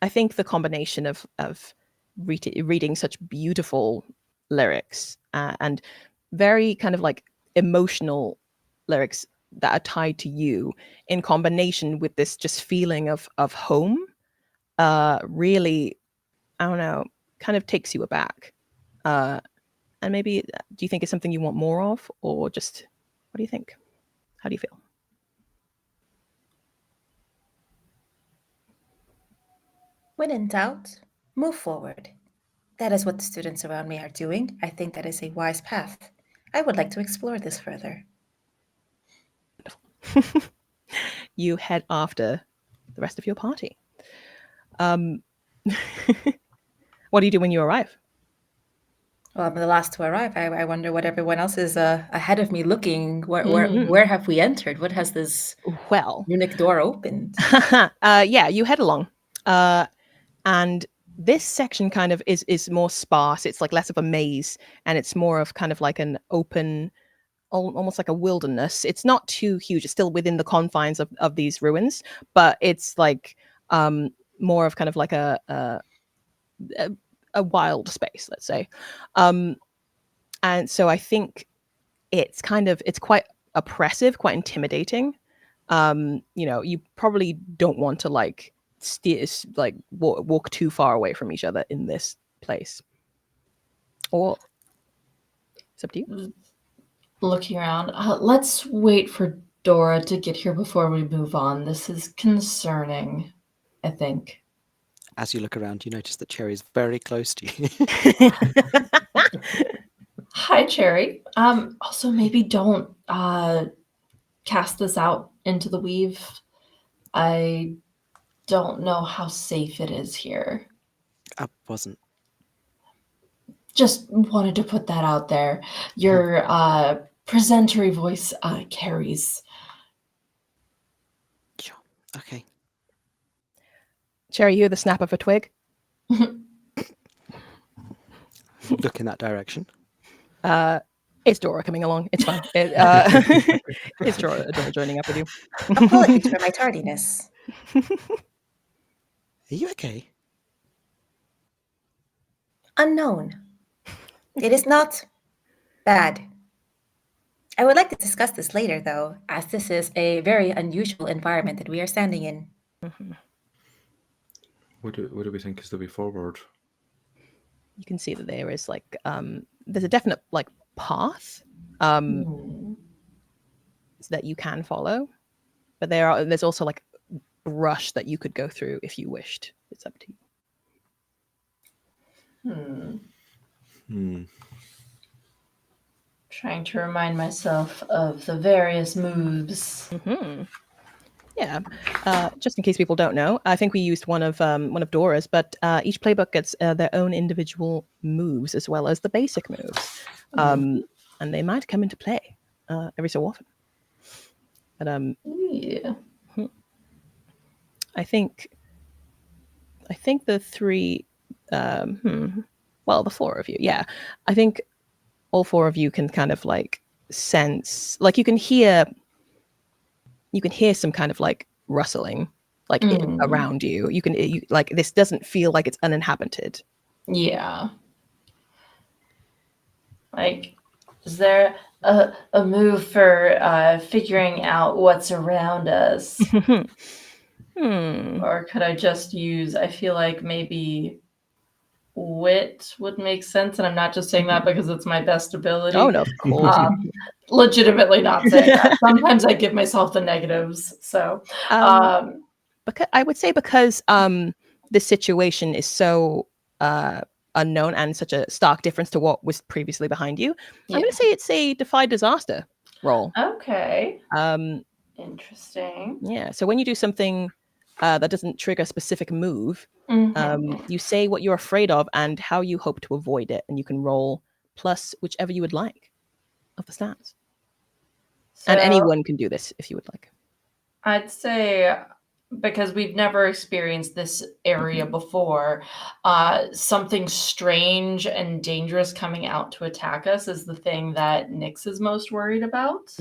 I think the combination of reading such beautiful lyrics and very kind of like emotional lyrics that are tied to you in combination with this just feeling of home really, I don't know, kind of takes you aback. And maybe, do you think it's something you want more of, or just, what do you think? How do you feel? When in doubt, move forward. That is what the students around me are doing. I think that is a wise path. I would like to explore this further. You head after the rest of your party. What do you do when you arrive? Well, I'm the last to arrive. I wonder what everyone else is ahead of me looking. Where have we entered? What has this unique door opened? Yeah, you head along. And this section kind of is more sparse. It's like less of a maze, and it's more of kind of like an open, almost like a wilderness. It's not too huge. It's still within the confines of these ruins, but it's like more of kind of like a wild space, let's say. And so I think it's quite oppressive, quite intimidating. You know, you probably don't want to like walk too far away from each other in this place. Or it's up to you. Looking around, let's wait for Dora to get here before we move on. This is concerning, I think. As you look around, you notice that Cherry is very close to you. Hi, Cherry. Also, maybe don't cast this out into the weave. I don't know how safe it is here. I wasn't Just wanted to put that out there. Your presentory voice carries. Sure. Okay. Cherry, you hear the snap of a twig? Look in that direction. It's Dora coming along. It's fine. It's Dora joining up with you. Apologies for my tardiness. Are you okay? Unknown. It is not bad. I would like to discuss this later, though, as this is a very unusual environment that we are standing in. What do we think is the way forward? You can see that there is like there's a definite like path that you can follow, but there's also like brush that you could go through if you wished. It's up to you. Trying to remind myself of the various moves. Yeah, just in case people don't know, I think we used one of Dora's, but each playbook gets their own individual moves as well as the basic moves, and they might come into play every so often. But Yeah. I think the three, well, the four of you, yeah, I think all four of you can kind of like sense, like you can hear some kind of like rustling like around you. You like, this doesn't feel like it's uninhabited. Yeah. Like, is there a move for figuring out what's around us? Or could I just use, I feel like maybe wit would make sense, and I'm not just saying that because it's my best ability. Oh no, of course. Legitimately not saying that. Sometimes I give myself the negatives. So because I would say, because this situation is so unknown and such a stark difference to what was previously behind you, I'm going to say it's a defy disaster roll. Okay. Interesting. Yeah. So when you do something that doesn't trigger a specific move, you say what you're afraid of and how you hope to avoid it, and you can roll plus whichever you would like of the stats. So, and anyone can do this if you would like. I'd say, because we've never experienced this area before, something strange and dangerous coming out to attack us is the thing that Nyx is most worried about.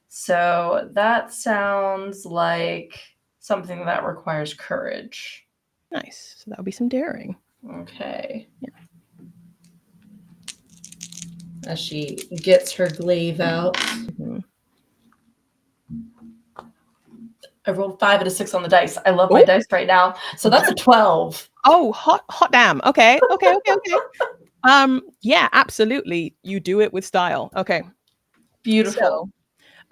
So that sounds like something that requires courage. Nice. So that would be some daring. Okay. Yeah. As she gets her glaive out. I rolled 5 and a 6 on the dice. I love my dice right now. So that's a 12. Oh, hot damn. Okay. Yeah, absolutely. You do it with style. Okay. Beautiful. So,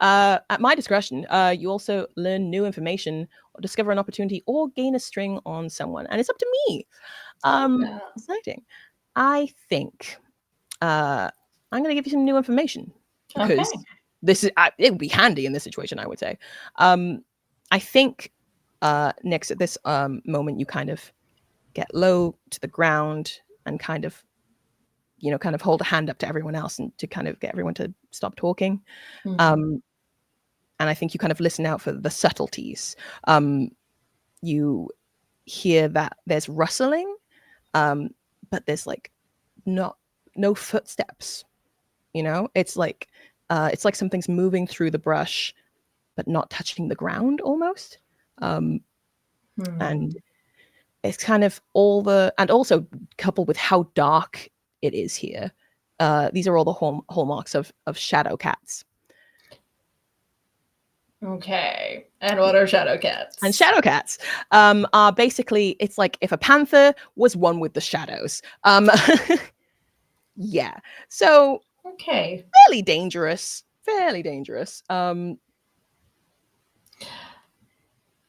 at my discretion, you also learn new information, or discover an opportunity, or gain a string on someone, and it's up to me. Exciting. I think I'm going to give you some new information, because this is it would be handy in this situation, I would say. I think Nyx, at this moment, you kind of get low to the ground and kind of hold a hand up to everyone else and to kind of get everyone to stop talking. And I think you kind of listen out for the subtleties. You hear that there's rustling, but there's like no footsteps. It's like something's moving through the brush, but not touching the ground almost. And it's kind of and also coupled with how dark it is here. These are all the hallmarks of shadow cats. Okay. And what are shadow cats? And shadow cats are basically, it's like if a panther was one with the shadows. Yeah. So fairly dangerous.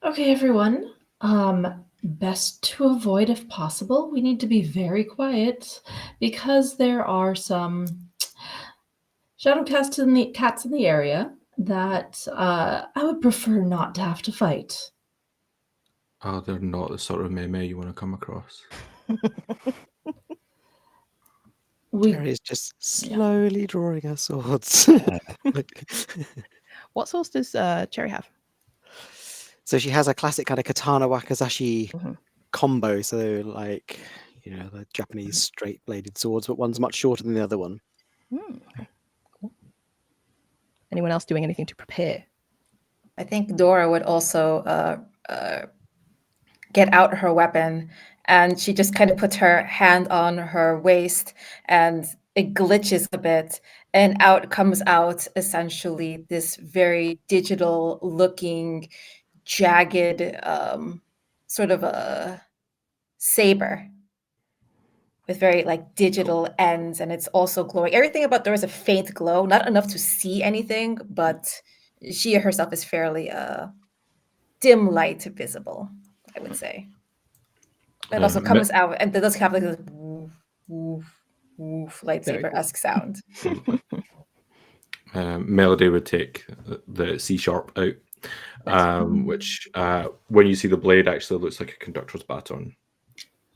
Okay, everyone. Best to avoid if possible. We need to be very quiet because there are some shadow cats in the area that I would prefer not to have to fight. Oh, they're not the sort of meme you want to come across. Cherry is just slowly drawing her swords. What swords does Cherry have? So she has a classic kind of katana wakizashi Mm-hmm. combo. So like, the Japanese straight bladed swords, but one's much shorter than the other one. Okay. Cool. Anyone else doing anything to prepare? I think Dora would also get out her weapon, and she just kind of puts her hand on her waist, and it glitches a bit, and out comes out essentially this very digital looking, jagged sort of a saber with very like digital ends, and it's also glowing. Everything about Dora is a faint glow, not enough to see anything, but she herself is fairly dim light visible, I would say. It also comes out, and it does have like this woof, woof, woof lightsaber-esque sound. Melody would take the C sharp out, which when you see the blade actually looks like a conductor's baton.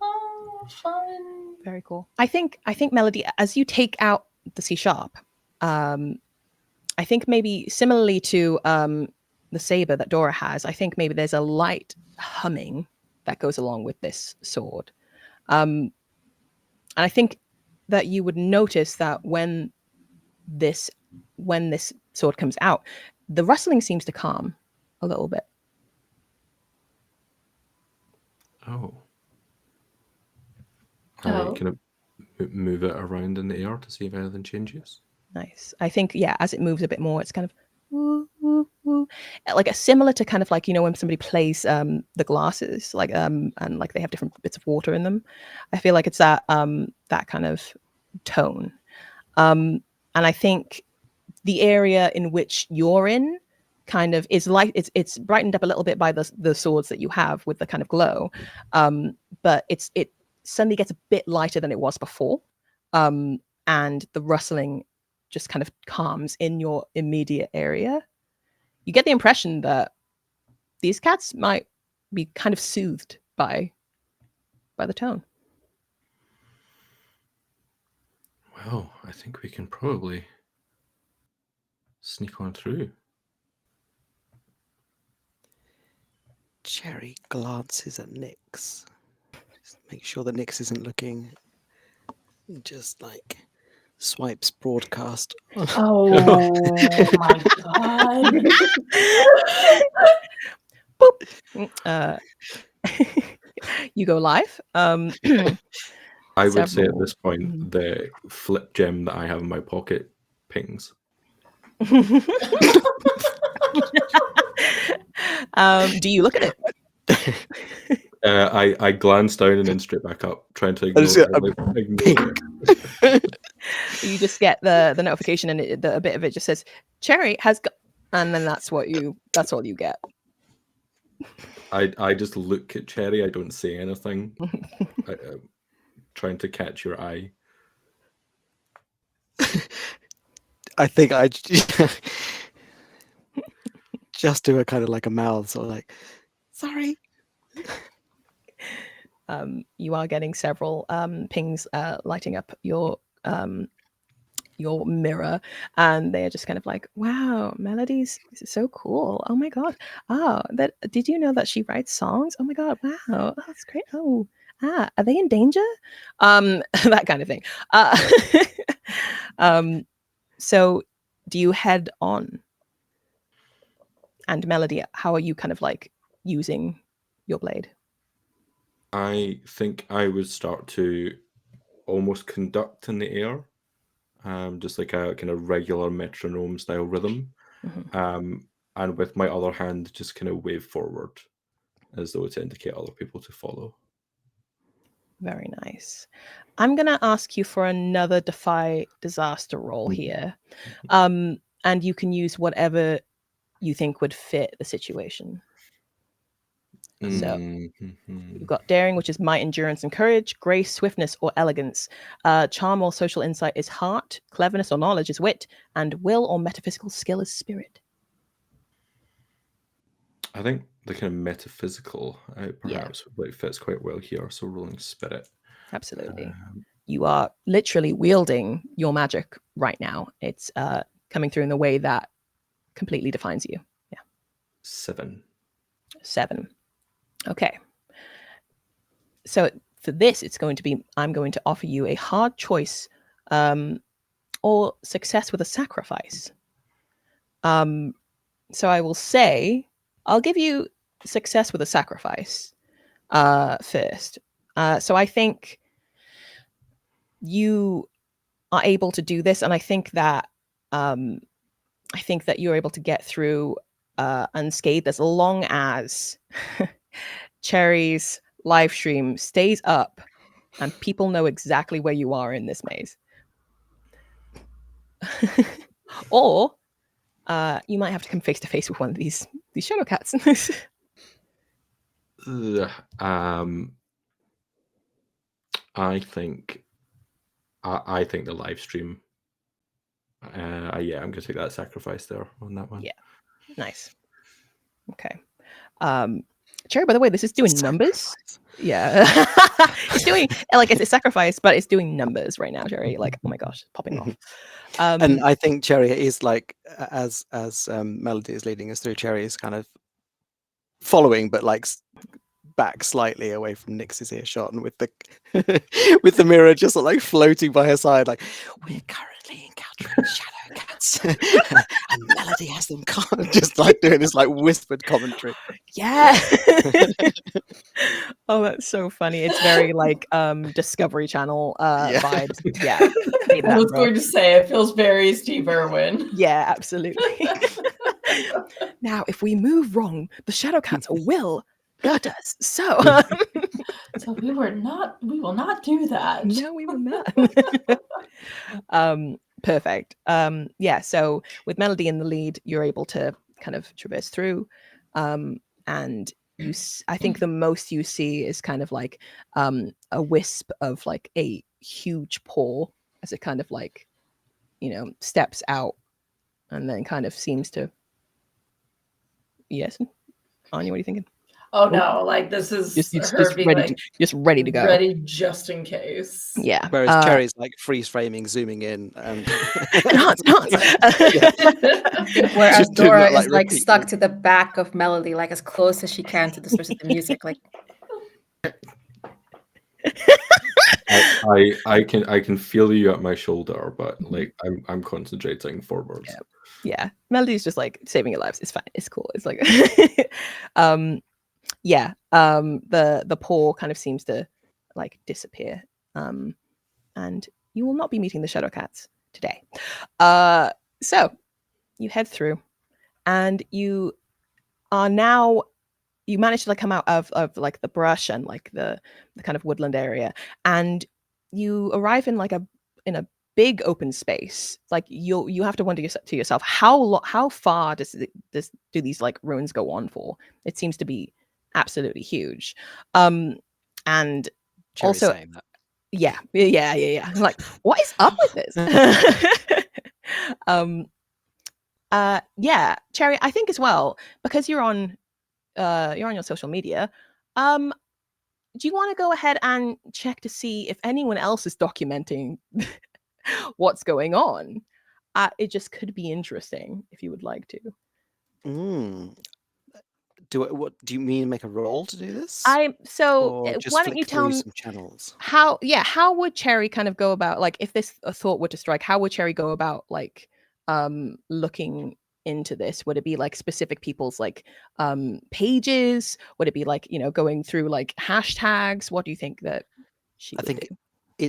Oh, fun. Very cool. I think Melody, as you take out the C sharp, I think maybe similarly to the saber that Dora has, I think maybe there's a light humming that goes along with this sword. And I think that you would notice that when this sword comes out, the rustling seems to calm a little bit. Oh. Oh. Kind of move it around in the air to see if anything changes. Nice. I think, yeah, as it moves a bit more, it's kind of woo, woo, woo. Like a similar to kind of like, when somebody plays the glasses, like and like they have different bits of water in them. I feel like it's that that kind of tone. And I think the area in which you're in kind of is like it's brightened up a little bit by the swords that you have with the kind of glow. But it suddenly gets a bit lighter than it was before. And the rustling just kind of calms in your immediate area. You get the impression that these cats might be kind of soothed by the tone. Well, I think we can probably sneak on through. Cherry glances at Nyx. Just make sure that Nyx isn't looking. Just like swipes broadcast. Oh my god. Boop. You go live. I would say at this several- point, the flip gem that I have in my pocket pings. Do you look at it? I glance down and then straight back up, trying to I just ignore, get ignore it. You just get the notification, and a bit of it just says Cherry has and then that's all you get. I just look at Cherry. I don't say anything. Trying to catch your eye. I think I just do a kind of like a mouth, sort of like, sorry. You are getting several pings lighting up your mirror, and they are just kind of like, wow, Melody's this is so cool. Oh my god. Oh, that did you know that she writes songs? Oh my god, wow. Oh, that's great. Oh, are they in danger? That kind of thing. So do you head on? And Melody, how are you kind of like using your blade? I think I would start to almost conduct in the air, just like a kind of regular metronome style rhythm. And with my other hand, just kind of wave forward as though to indicate other people to follow. Very nice. I'm going to ask you for another Defy Disaster roll here. And you can use whatever you think would fit the situation. So you've got daring, which is might, endurance, and courage. Grace, swiftness, or elegance. Charm or social insight is heart. Cleverness or knowledge is wit. And will or metaphysical skill is spirit. I think the kind of metaphysical perhaps like fits quite well here. So rolling spirit. Absolutely. you are literally wielding your magic right now. It's coming through in the way that completely defines you. 7. 7. Okay. So for this, it's going to be, I'm going to offer you a hard choice or success with a sacrifice. So I will say, I'll give you success with a sacrifice first. So I think you are able to do this, and I think that you're able to get through unscathed as long as Cherry's live stream stays up and people know exactly where you are in this maze. Or you might have to come face to face with one of these shadow cats. I think the live stream. Yeah, I'm gonna take that sacrifice there on that one. Yeah, nice. Okay. Cherry, by the way, this is doing numbers. Yeah, it's doing like it's a sacrifice, but it's doing numbers right now, Cherry. Like, oh my gosh, popping off. And I think Cherry is like, as Melody is leading us through, Cherry is kind of following, but like back slightly away from Nix's earshot, and with the with the mirror just sort of like floating by her side, like, we're currently encountering shadow cats, and Melody has them just like doing this like whispered commentary. Yeah. Oh, that's so funny. It's very like Discovery Channel vibes. Yeah. I was going to say, it feels very Steve Irwin. Yeah, absolutely. Now, if we move wrong, the shadow cats will gut us. So So we will not do that. No, we will not. Perfect. Yeah, so with Melody in the lead, you're able to kind of traverse through, and I think the most you see is kind of like a wisp of like a huge paw as it kind of like, steps out and then kind of seems to. Yes, Anya, what are you thinking? Oh no! Like this is just being ready, like, just ready to go. Ready just in case. Yeah. Whereas Cherry's like freeze framing, zooming in, and enhance. Whereas Dora is like stuck to the back of Melody, like as close as she can to the source of the music. Like I can feel you at my shoulder, but like I'm concentrating forwards. Yeah. Melody's just like saving your lives. It's fine. It's cool. It's like yeah. The paw kind of seems to like disappear. And you will not be meeting the shadow cats today. So you head through, and you manage to like come out of like the brush and like the kind of woodland area, and you arrive in like a big open space. Like you have to wonder to yourself, how far do these like ruins go on for? It seems to be absolutely huge. And Cherry's also saying that. yeah. I'm like, what is up with this? Yeah, Cherry, I think as well, because you're on your social media, do you want to go ahead and check to see if anyone else is documenting what's going on? It just could be interesting if you would like to. What do you mean? Make a roll to do this? Why don't you tell me some channels? How would Cherry kind of go about, like, if this thought were to strike, how would Cherry go about like looking into this? Would it be like specific people's like pages? Would it be like, going through like hashtags? What do you think that she would do?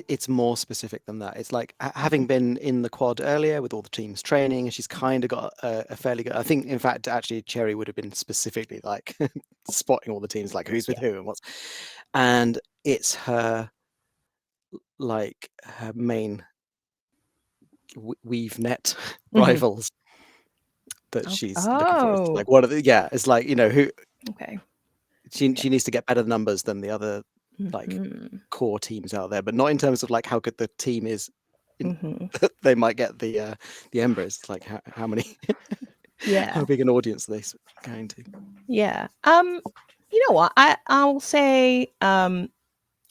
It's more specific than that. It's like having been in the quad earlier with all the teams training, and she's kind of got a fairly good. I think, in fact, actually, Cherry would have been specifically like spotting all the teams, like who's with who and what's. And it's her, like her main weave net rivals that she's looking for. It's like what are the? Yeah, it's like who. Okay. She needs to get better numbers than the other like core teams out there, but not in terms of like how good the team is. They might get the embers. It's like how many? How big an audience are they going to? Yeah. You know what? I'll say it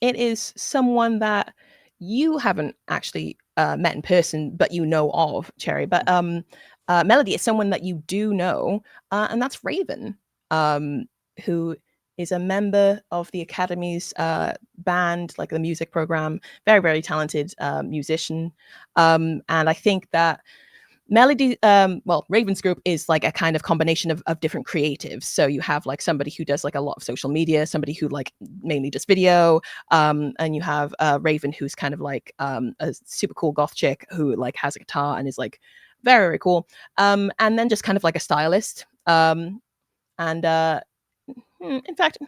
is someone that you haven't actually met in person, but you know of Cherry. But Melody is someone that you do know, and that's Raven, who is a member of the Academy's band, like the music program. Very, very talented musician. And I think that Melody, Raven's group is like a kind of combination of different creatives. So you have like somebody who does like a lot of social media, somebody who like mainly does video, and you have Raven, who's kind of like a super cool goth chick who like has a guitar and is like very, very cool. And then just kind of like a stylist. In fact,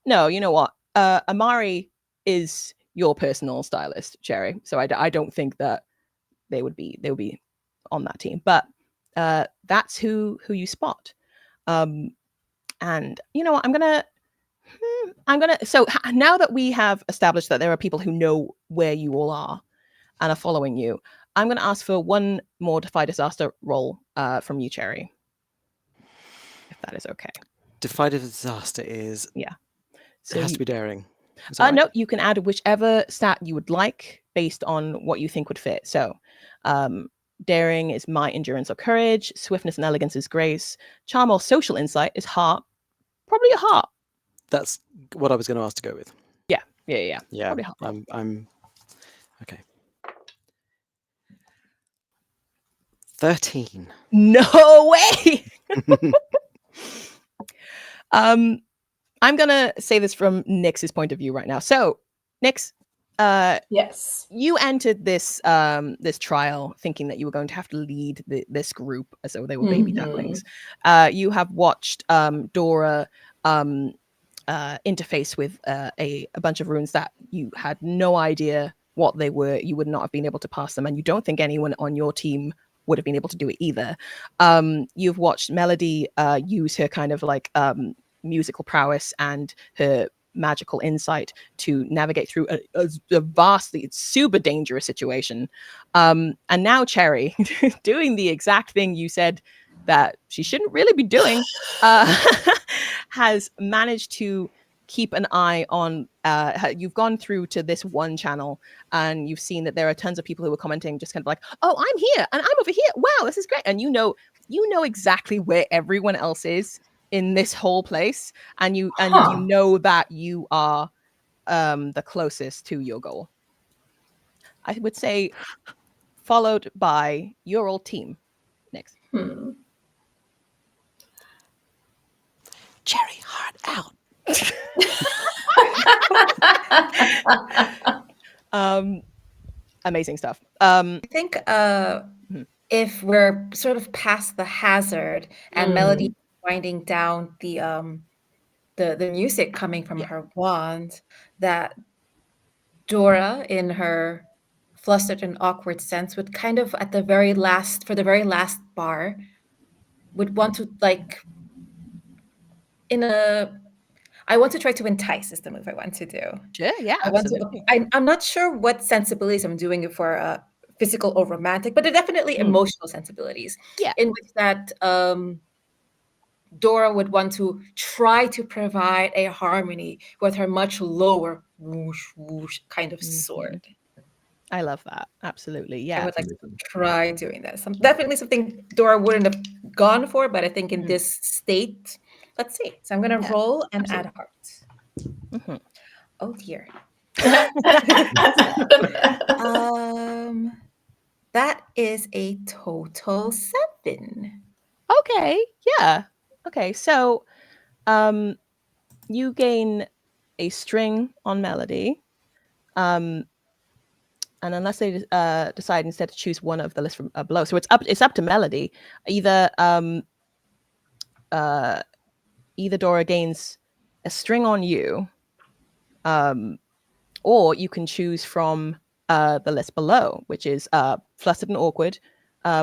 no, you know what? Amari is your personal stylist, Cherry. So I don't think that they would be on that team, but that's who you spot. And you know what, I'm gonna so now that we have established that there are people who know where you all are and are following you, I'm gonna ask for one more Defy Disaster roll from you, Cherry, if that is okay. Defy Disaster is... So it has to be daring. Is that right? No, you can add whichever stat you would like based on what you think would fit. So daring is might, endurance, or courage. Swiftness and elegance is grace. Charm or social insight is heart. Probably a heart. That's what I was going to ask to go with. Yeah. Yeah, Probably heart. I'm okay. 13. No way. I'm gonna say this from Nyx's point of view right now. So, Nyx, Yes. you entered this this trial thinking that you were going to have to lead this group as though they were baby ducklings. You have watched Dora interface with a bunch of runes that you had no idea what they were. You would not have been able to pass them, and you don't think anyone on your team would have been able to do it either. You've watched Melody use her kind of like musical prowess and her magical insight to navigate through a vastly super dangerous situation. And now Cherry, doing the exact thing you said that she shouldn't really be doing, has managed to keep an eye on you've gone through to this one channel and you've seen that there are tons of people who are commenting just kind of like, oh, I'm here and I'm over here, wow, this is great. And you know exactly where everyone else is in this whole place, and you know that you are the closest to your goal. I would say followed by your old team next. Cherry, heart out. Amazing stuff. I think if we're sort of past the hazard and Melody winding down the music coming from her wand, that Dora, in her flustered and awkward sense, would kind of for the very last bar, would want to I want to try to entice is the move I want to do. Sure, yeah, absolutely. I'm not sure what sensibilities I'm doing it for physical or romantic, but they're definitely emotional sensibilities. Yeah. In which that Dora would want to try to provide a harmony with her much lower whoosh whoosh kind of sword. I love that. Absolutely. Yeah. I would like to try doing that. Definitely something Dora wouldn't have gone for, but I think in this state, let's see. So I'm going to roll and add heart. Oh dear. That is a total 7. Okay. Yeah. Okay. So, you gain a string on Melody, and unless they decide instead to choose one of the list from below, so it's up to Melody. Either Dora gains a string on you, or you can choose from the list below, which is flustered and awkward,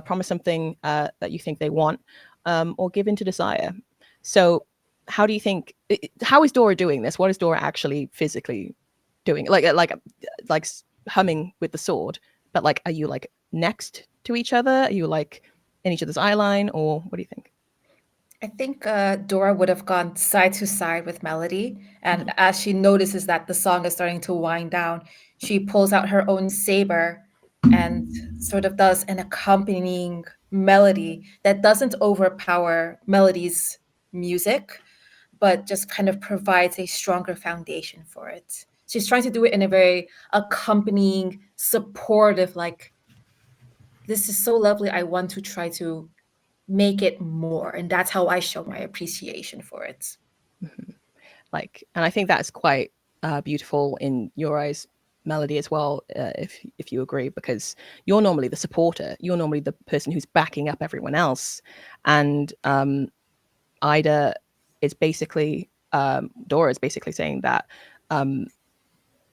promise something that you think they want, or give in to desire. So how do you think, how is Dora doing this? What is Dora actually physically doing? Like humming with the sword, but like, are you like next to each other? Are you like in each other's eye line, or what do you think? I think Dora would have gone side to side with Melody, and as she notices that the song is starting to wind down, she pulls out her own saber and sort of does an accompanying melody that doesn't overpower Melody's music, but just kind of provides a stronger foundation for it. She's trying to do it in a very accompanying, supportive, like, this is so lovely. I want to try to make it more. And that's how I show my appreciation for it. Like, and I think that's quite beautiful in your eyes, Melody, as well, if you agree, because you're normally the supporter, you're normally the person who's backing up everyone else, and Ida is basically Dora is basically saying that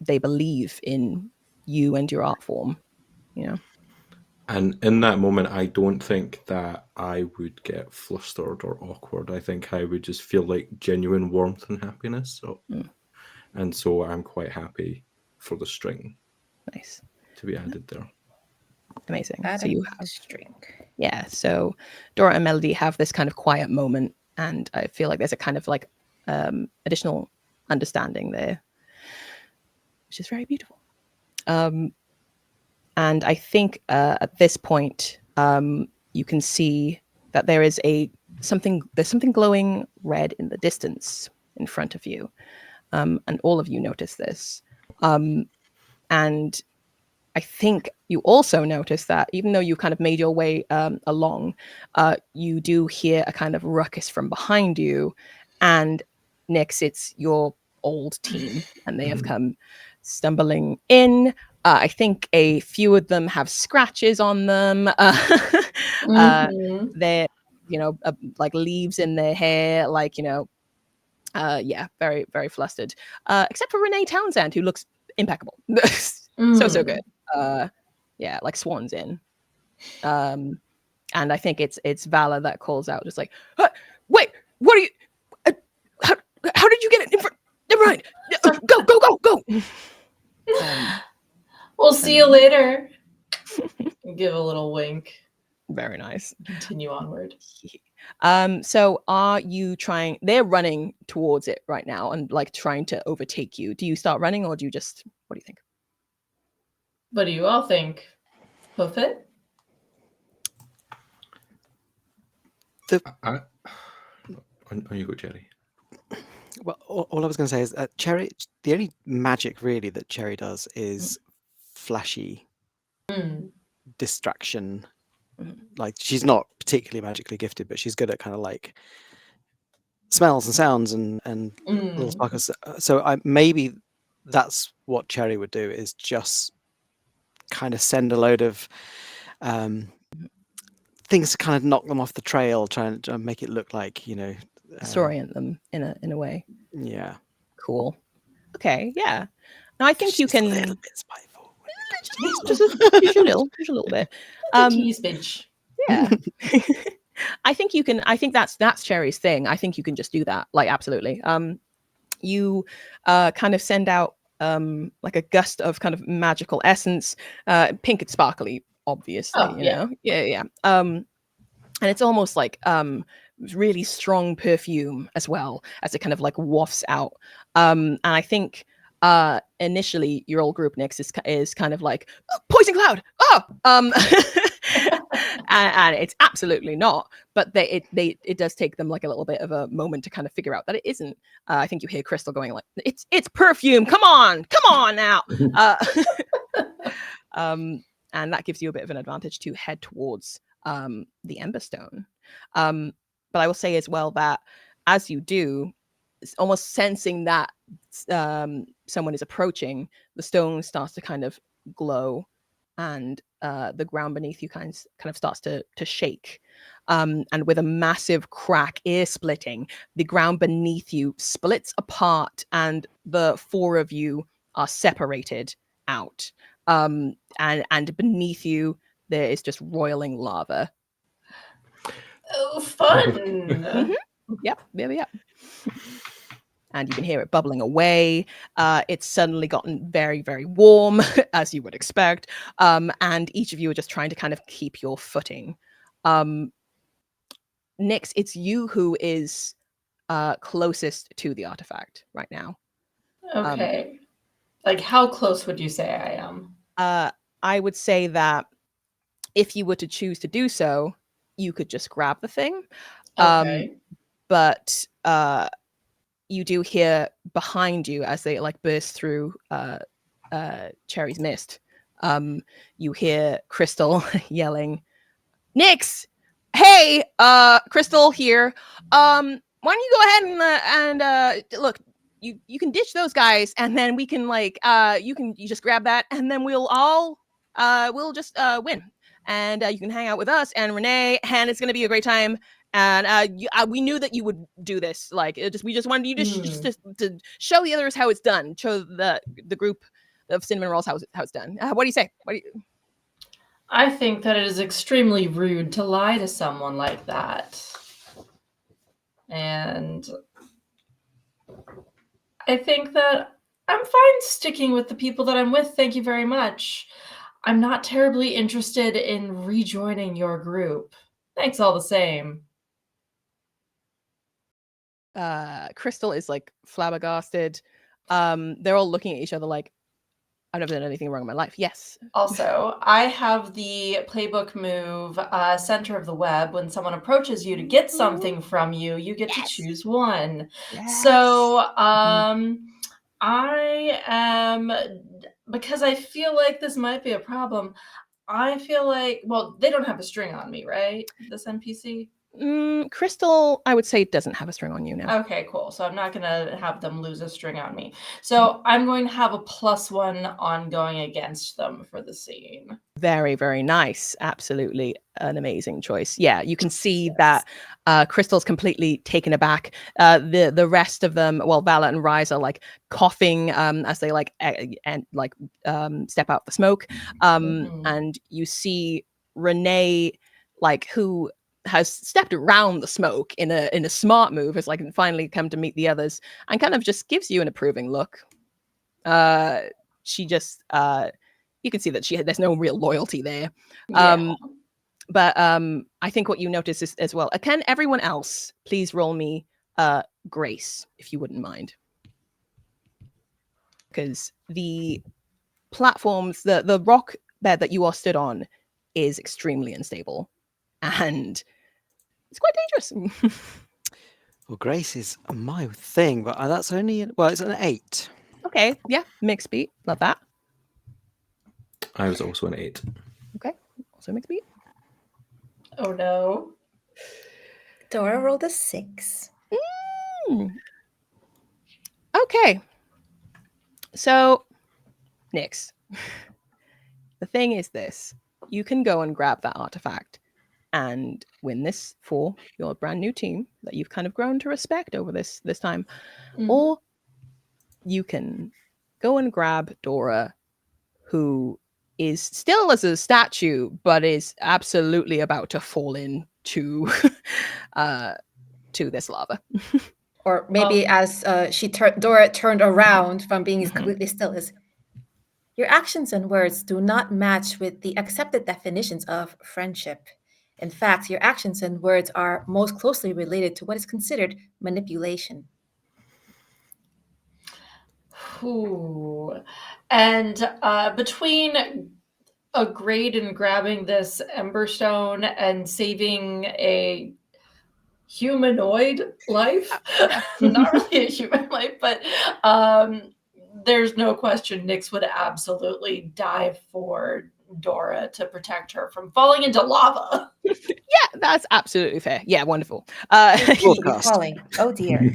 they believe in you and your art form, you know. And in that moment, I don't think that I would get flustered or awkward. I think I would just feel like genuine warmth and happiness. So, and so I'm quite happy for the string Nice to be added there. Amazing. Add So you have string. Yeah, so Dora and Melody have this kind of quiet moment, and I feel like there's a kind of like additional understanding there, which is very beautiful. And I think at this point, you can see that there is something glowing red in the distance in front of you, and all of you notice this. And I think you also notice that even though you kind of made your way along, you do hear a kind of ruckus from behind you, and Nix, it's your old team, and they have come stumbling in. I think a few of them have scratches on them. They're, like leaves in their hair, like, yeah, very, very flustered. Except for Renee Townsend, who looks impeccable. So good. Yeah, like swans in. And I think it's Vala that calls out, just like, wait, what are you? How did you get it in front? Never mind. Go. We'll see you later. Give a little wink. Very nice. Continue onward. So are you trying? They're running towards it right now and like trying to overtake you. Do you start running, or do you just? What do you think? What do you all think? Hoof it? On you go, Jerry. Well, all I was going to say is that Cherry, the only magic really that Cherry does is flashy distraction. Like, she's not particularly magically gifted, but she's good at kind of like smells and sounds and little sparkles. So maybe that's what Cherry would do, is just kind of send a load of things to kind of knock them off the trail, trying to make it look like, disorient them in a way. Yeah. Cool. Okay. Yeah. Now I think you She's can. a little bit spiteful. Just a little bit. Tease bitch. Yeah. I think you can. I think that's Cherry's thing. I think you can just do that. Like, absolutely. You kind of send out like a gust of kind of magical essence, pink and sparkly, obviously. Oh, yeah. Yeah. And it's almost like really strong perfume as well, as it kind of like wafts out. And I think initially your old group, Nix, is kind of like, oh, poison cloud. And it's absolutely not, but it does take them like a little bit of a moment to kind of figure out that it isn't. I think you hear Crystal going like, it's perfume, come on now. And that gives you a bit of an advantage to head towards the Emberstone. But I will say as well that as you do, it's almost sensing that someone is approaching, the stone starts to kind of glow, and the ground beneath you kind of starts to shake. And with a massive crack, ear splitting, the ground beneath you splits apart, and the four of you are separated out. And beneath you, there is just roiling lava. Oh, fun! Yep. And you can hear it bubbling away. It's suddenly gotten very, very warm, as you would expect. And each of you are just trying to kind of keep your footing. Nix, it's you who is closest to the artifact right now. Okay. Like, how close would you say I am? I would say that if you were to choose to do so, you could just grab the thing. Okay. But you do hear behind you as they like burst through Cherry's mist. You hear Crystal yelling, "Nyx, hey, Crystal here. Why don't you go ahead and look? You can ditch those guys, and then we can like you just grab that, and then we'll just win, and you can hang out with us and Renee, and it's gonna be a great time. And we knew that you would do this. Like, we just wanted you to show the others how it's done. Show the group of cinnamon rolls how it's done. What do you say? I think that it is extremely rude to lie to someone like that. And I think that I'm fine sticking with the people that I'm with. Thank you very much. I'm not terribly interested in rejoining your group. Thanks all the same. Crystal is like flabbergasted. They're all looking at each other like, I've never done anything wrong in my life. Yes. Also, I have the playbook move, center of the web. When someone approaches you to get something from you, you get to choose one. Yes. So, I am, because I feel like this might be a problem, I feel like, well, they don't have a string on me, right? This NPC? Crystal, I would say, doesn't have a string on you now. Okay, cool. So I'm not going to have them lose a string on me. So I'm going to have a +1 ongoing against them for the scene. Very, very nice. Absolutely an amazing choice. Yeah, you can see that Crystal's completely taken aback. The rest of them, well, Vala and Rise are like coughing as they like step out the smoke. And you see Renee, like, who has stepped around the smoke in a smart move, has like finally come to meet the others and kind of just gives you an approving look. She just you can see that there's no real loyalty there. But I think what you notice is as well, can everyone else please roll me grace, if you wouldn't mind? Because the platforms, the rock bed that you are stood on is extremely unstable and it's quite dangerous. Well, grace is my thing, but that's only, well, it's an 8. Okay, yeah, mixed beat. Love that. I was also an 8. Okay, also mixed beat. Oh no. Dora rolled a 6. Okay. So, Nyx, the thing is this. You can go and grab that artifact and win this for your brand new team that you've kind of grown to respect over this time. Or you can go and grab Dora, who is still as a statue, but is absolutely about to fall into to this lava. Or maybe as Dora turned around from being completely still, is your actions and words do not match with the accepted definitions of friendship. In fact, your actions and words are most closely related to what is considered manipulation. Ooh. And between a grade in grabbing this Emberstone and saving a humanoid life, not really a human life, but there's no question Nyx would absolutely die for Dora to protect her from falling into lava. Yeah, that's absolutely fair. Yeah, wonderful. Falling. Oh dear.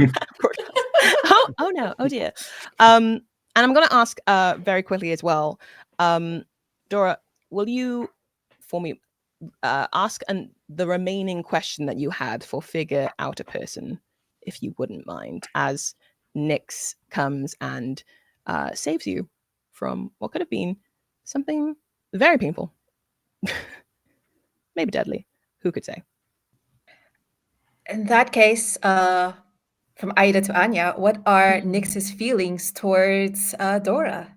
oh no. Oh dear. And I'm going to ask very quickly as well. Dora, will you, for me, ask the remaining question that you had for figure out a person, if you wouldn't mind, as Nyx comes and saves you from what could have been something very painful. Maybe deadly. Who could say? In that case, from Ida to Anya, what are Nyx's feelings towards Dora?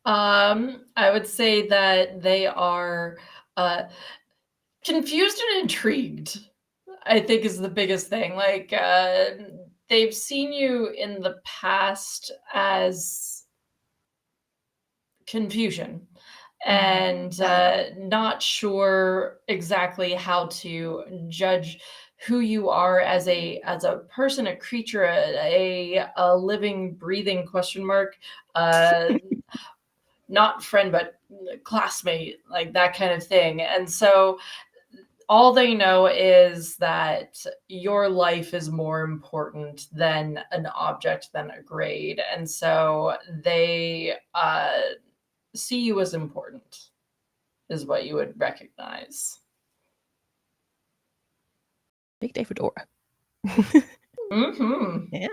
I would say that they are confused and intrigued, I think, is the biggest thing. Like, they've seen you in the past as confusion and not sure exactly how to judge who you are as a person, a creature, a living, breathing question mark, not friend but classmate, like that kind of thing. And so all they know is that your life is more important than an object, than a grade. And so they see you as important, is what you would recognize. Big day for Dora. Mm-hmm. Yeah.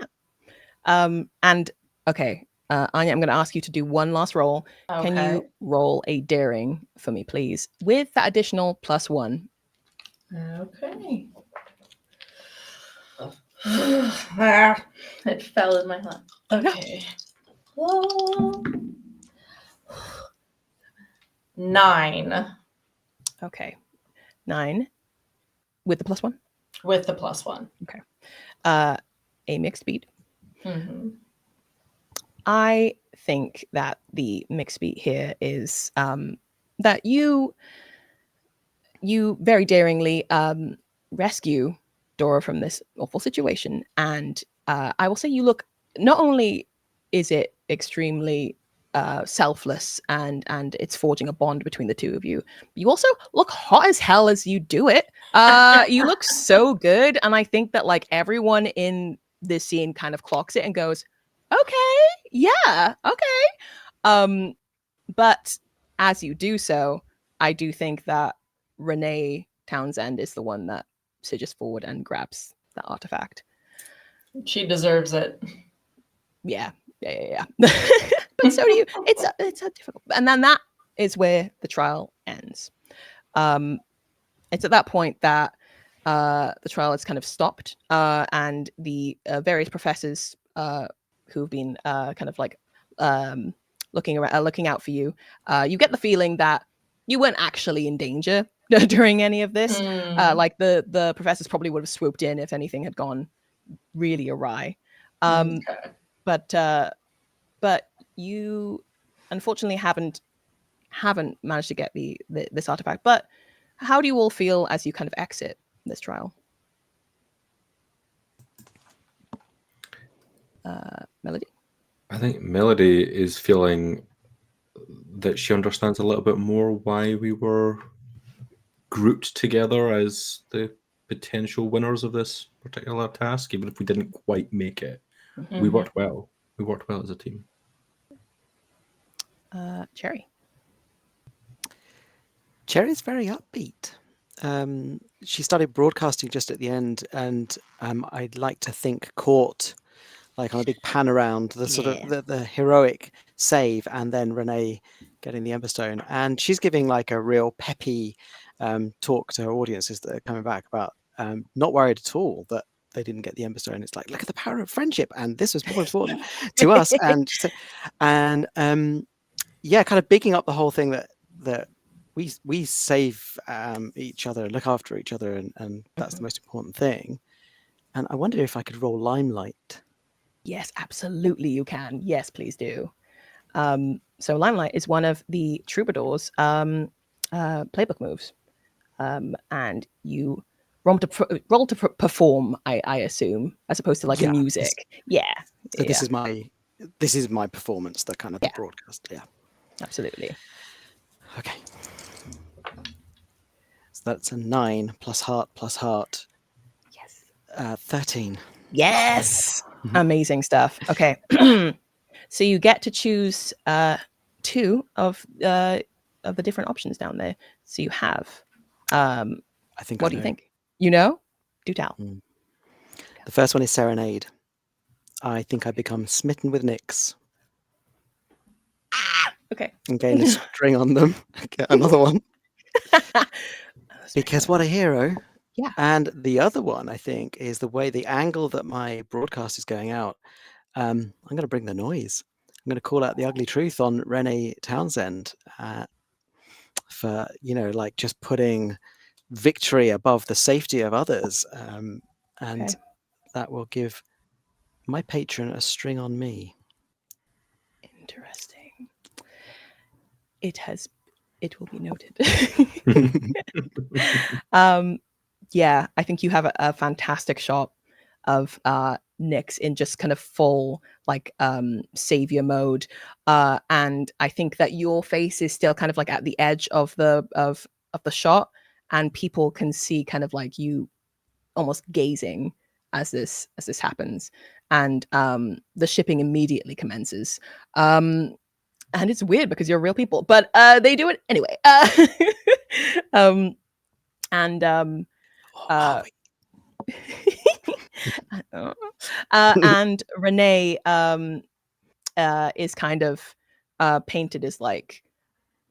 And okay, Anya, I'm going to ask you to do one last roll. Okay. Can you roll a daring for me, please, with that additional +1? Okay. It fell in my lap. Okay. 9. Okay. 9 with the +1? With the +1. Okay. A mixed beat. Mm-hmm. I think that the mixed beat here is that you very daringly rescue Dora from this awful situation. And I will say you look, not only is it extremely selfless and it's forging a bond between the two of you, you also look hot as hell as you do it. You look so good. And I think that like everyone in this scene kind of clocks it and goes, okay, yeah, okay. But as you do so, I do think that Renee Townsend is the one that surges forward and grabs that artifact. She deserves it. Yeah. But so do you. It's a difficult, and then that is where the trial ends. It's at that point that the trial is kind of stopped, and the various professors who've been kind of like looking around, looking out for you. You get the feeling that you weren't actually in danger during any of this. Like the professors probably would have swooped in if anything had gone really awry. Okay. But you unfortunately haven't managed to get this artifact. But how do you all feel as you kind of exit this trial? Melody? I think Melody is feeling that she understands a little bit more why we were grouped together as the potential winners of this particular task, even if we didn't quite make it. Mm-hmm. We worked well. We worked well as a team. Cherry? Cherry's very upbeat. She started broadcasting just at the end, and I'd like to think caught, like on a big pan around, the sort of the heroic save, and then Renee getting the Emberstone. And she's giving like a real peppy talk to her audiences that are coming back about not worried at all that they didn't get the Emberstone. It's like, look at the power of friendship, and this was more important to us. And yeah, kind of bigging up the whole thing that we save each other, look after each other, and that's the most important thing. And I wonder if I could roll Limelight. Yes, absolutely you can. Yes, please do. So Limelight is one of the Troubadour's playbook moves. And you roll to perform, I assume, as opposed to like a music. So this is my performance, the kind of the broadcast. Yeah. Absolutely. Okay. So that's a 9 plus heart. Yes. 13. Yes. Amazing stuff. Okay. So you get to choose 2 of the different options down there. So you have I think. What do you think? You know? Do tell. The first one is Serenade. I think I become smitten with Nyx. Okay. And gain a string on them. Get another one. Because what a hero. Yeah. And the other one, I think, is the way the angle that my broadcast is going out. I'm going to bring the noise. I'm going to call out the ugly truth on Renee Townsend for, like just putting victory above the safety of others. And that will give my patron a string on me. Interesting. It will be noted. Yeah, I think you have a fantastic shot of Nyx in just kind of full like savior mode, and I think that your face is still kind of like at the edge of the shot, and people can see kind of like you almost gazing as this happens, and the shipping immediately commences. And it's weird because you're real people, but they do it anyway. And Renee is kind of painted as like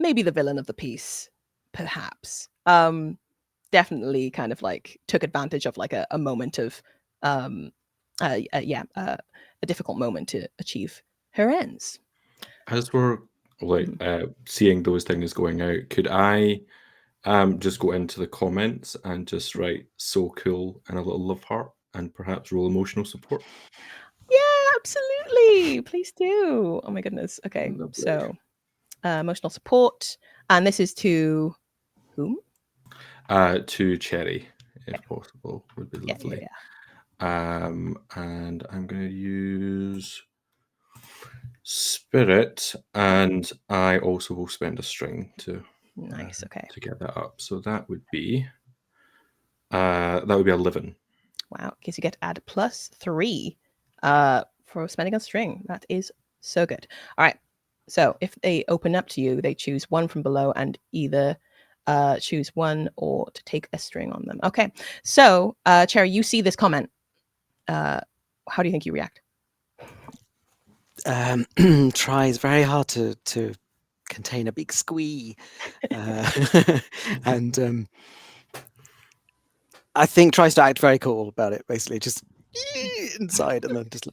maybe the villain of the piece, perhaps. Definitely kind of like took advantage of like a moment of a difficult moment to achieve her ends. As we're like seeing those things going out, could I just go into the comments and just write "so cool" and a little love heart and perhaps roll emotional support? Yeah, absolutely. Please do. Oh my goodness. Okay, Lovely. so emotional support, and this is to whom? To Cherry, if possible, would be lovely. Yeah. And I'm going to use Spirit, and I also will spend a string to Nice. Okay. to get that up. So that would be 11. Wow. Okay, so you get to add +3 for spending a string. That is so good. All right. So if they open up to you, they choose one from below and either choose one or to take a string on them. Okay. So Cherry, you see this comment. How do you think you react? Tries very hard to contain a big squee, and I think tries to act very cool about it. Basically, just inside and then just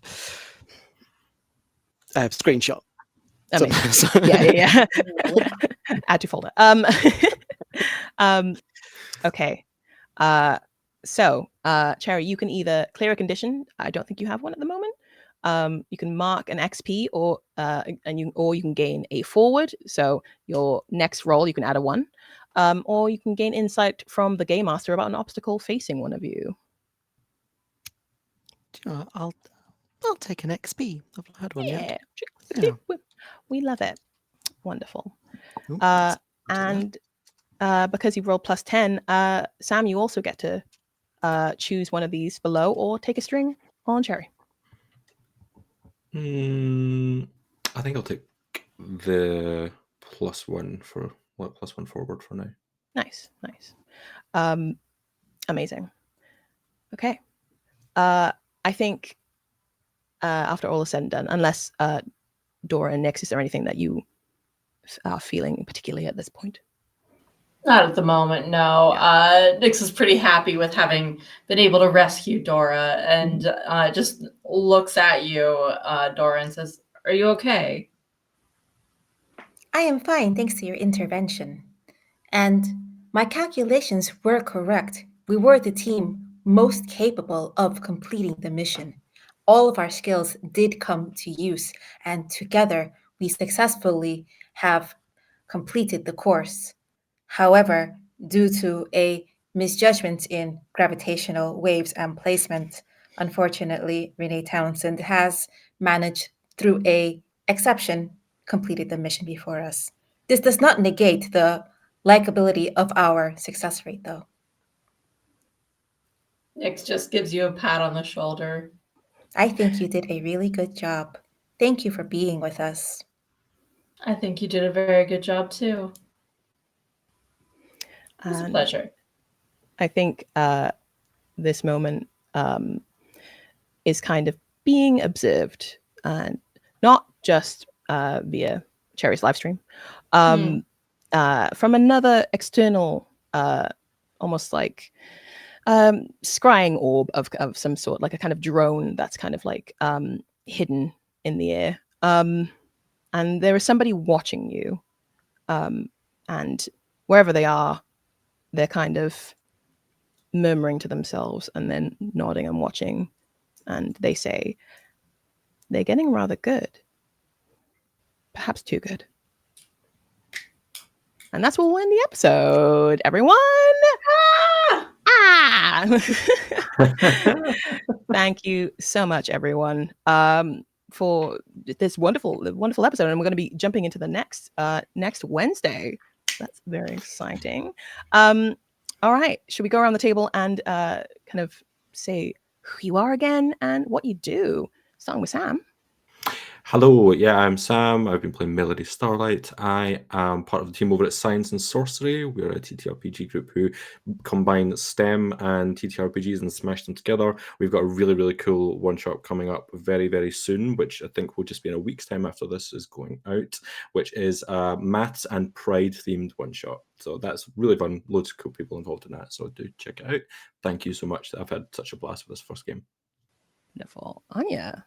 screenshot. Amazing. Yeah. Add to folder. Okay. So, Cherry, you can either clear a condition. I don't think you have one at the moment. You can mark an XP, or you can gain a forward. So your next roll, you can add a 1, or you can gain insight from the Gayme Master about an obstacle facing one of you. I'll take an XP. I've not had one yet. Yeah. We love it. Wonderful. Ooh, And because you rolled +10, Sam, you also get to choose one of these below or take a string on Cherry. I think I'll take the +1 for +1 forward for now. Nice. Amazing. Okay. I think after all is said and done, unless Dora and Nyx, is there anything that you are feeling particularly at this point? Not at the moment, no. Nyx is pretty happy with having been able to rescue Dora, and just looks at you, Dora, and says, "Are you okay?" I am fine, thanks to your intervention. And my calculations were correct. We were the team most capable of completing the mission. All of our skills did come to use, and together we successfully have completed the course. However, due to a misjudgment in gravitational waves and placement, unfortunately, Renee Townsend has managed, through a exception, completed the mission before us. This does not negate the likability of our success rate, though. Nyx just gives you a pat on the shoulder. I think you did a really good job. Thank you for being with us. I think you did a very good job, too. It was a pleasure. I think this moment is kind of being observed, and not just via Cherry's live stream, from another external, almost like scrying orb of some sort, like a kind of drone that's kind of like hidden in the air. And there is somebody watching you, and wherever they are, they're kind of murmuring to themselves and then nodding and watching, and they say, "They're getting rather good. Perhaps too good." And that's what will end the episode. Everyone. Ah! Thank you so much, everyone, for this wonderful episode. And we're going to be jumping into the next Wednesday. That's very exciting. All right. Should we go around the table and kind of say who you are again and what you do? Starting with Sam. Hello, yeah, I'm Sam. I've been playing Melody Starlight. I am part of the team over at Science and Sorcery. We're a TTRPG group who combine STEM and TTRPGs and smash them together. We've got a really, really cool one-shot coming up very, very soon, which I think will just be in a week's time after this is going out, which is a maths and pride themed one-shot. So that's really fun. Loads of cool people involved in that. So do check it out. Thank you so much. I've had such a blast with this first game. Wonderful. Anya.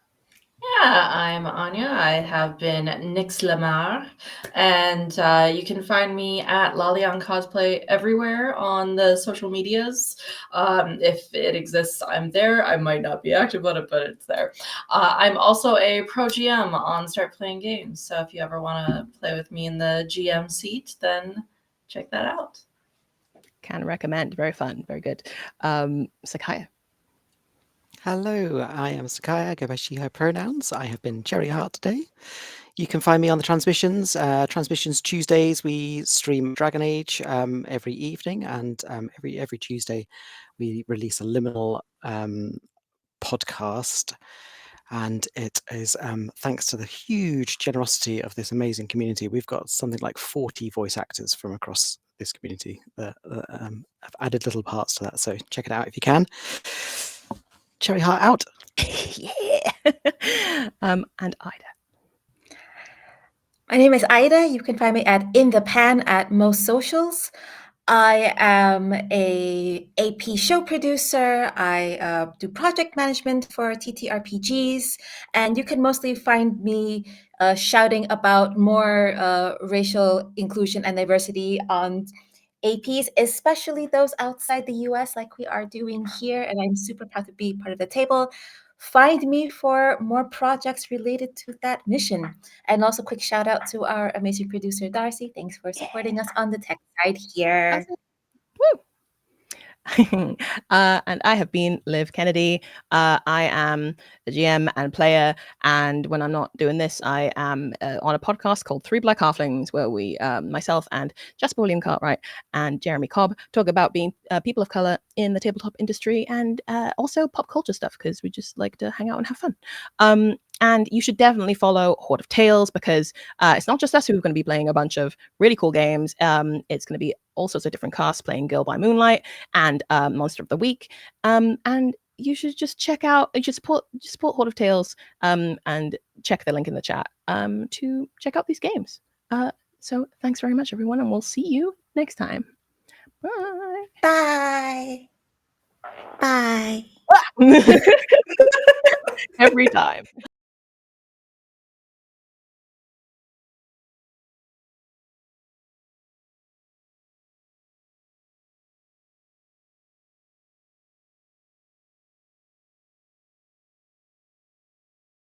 Yeah, I'm Anya. I have been Nyx Lamar, and you can find me at lalionnecosplay everywhere on the social medias. If it exists, I'm there. I might not be active on it, but it's there. I'm also a pro GM on Start Playing Games, so if you ever want to play with me in the GM seat, then check that out. Can recommend. Very fun. Very good. Sakaya. Hello, I am Sakaya. I go by she, her pronouns. I have been Cherry Heart today. You can find me on the transmissions. Transmissions Tuesdays, we stream Dragon Age every evening, and every Tuesday we release a liminal podcast. And it is thanks to the huge generosity of this amazing community. We've got something like 40 voice actors from across this community that have added little parts to that. So check it out if you can. Cherry Heart out. Yeah. And Ida. My name is Ida. You can find me at In the Pan at most socials. I am a AP show producer. I do project management for TTRPGs, and you can mostly find me shouting about more racial inclusion and diversity on APs, especially those outside the US, like we are doing here. And I'm super proud to be part of the table. Find me for more projects related to that mission. And also, quick shout out to our amazing producer, Darcy. Thanks for supporting us on the tech side here. Woo! And I have been Liv Kennedy. I am the GM and player, and when I'm not doing this, I am on a podcast called Three Black Halflings, where we, myself and Jasper William Cartwright and Jeremy Cobb, talk about being people of color in the tabletop industry and also pop culture stuff, because we just like to hang out and have fun. And you should definitely follow HoT of Tales, because it's not just us who are going to be playing a bunch of really cool games. It's going to be all sorts of different casts playing Girl by Moonlight and Monster of the Week. And you should just check out, you should support HoT of Tales and check the link in the chat to check out these games. So thanks very much, everyone, and we'll see you next time. Bye. Bye. Bye. Every time.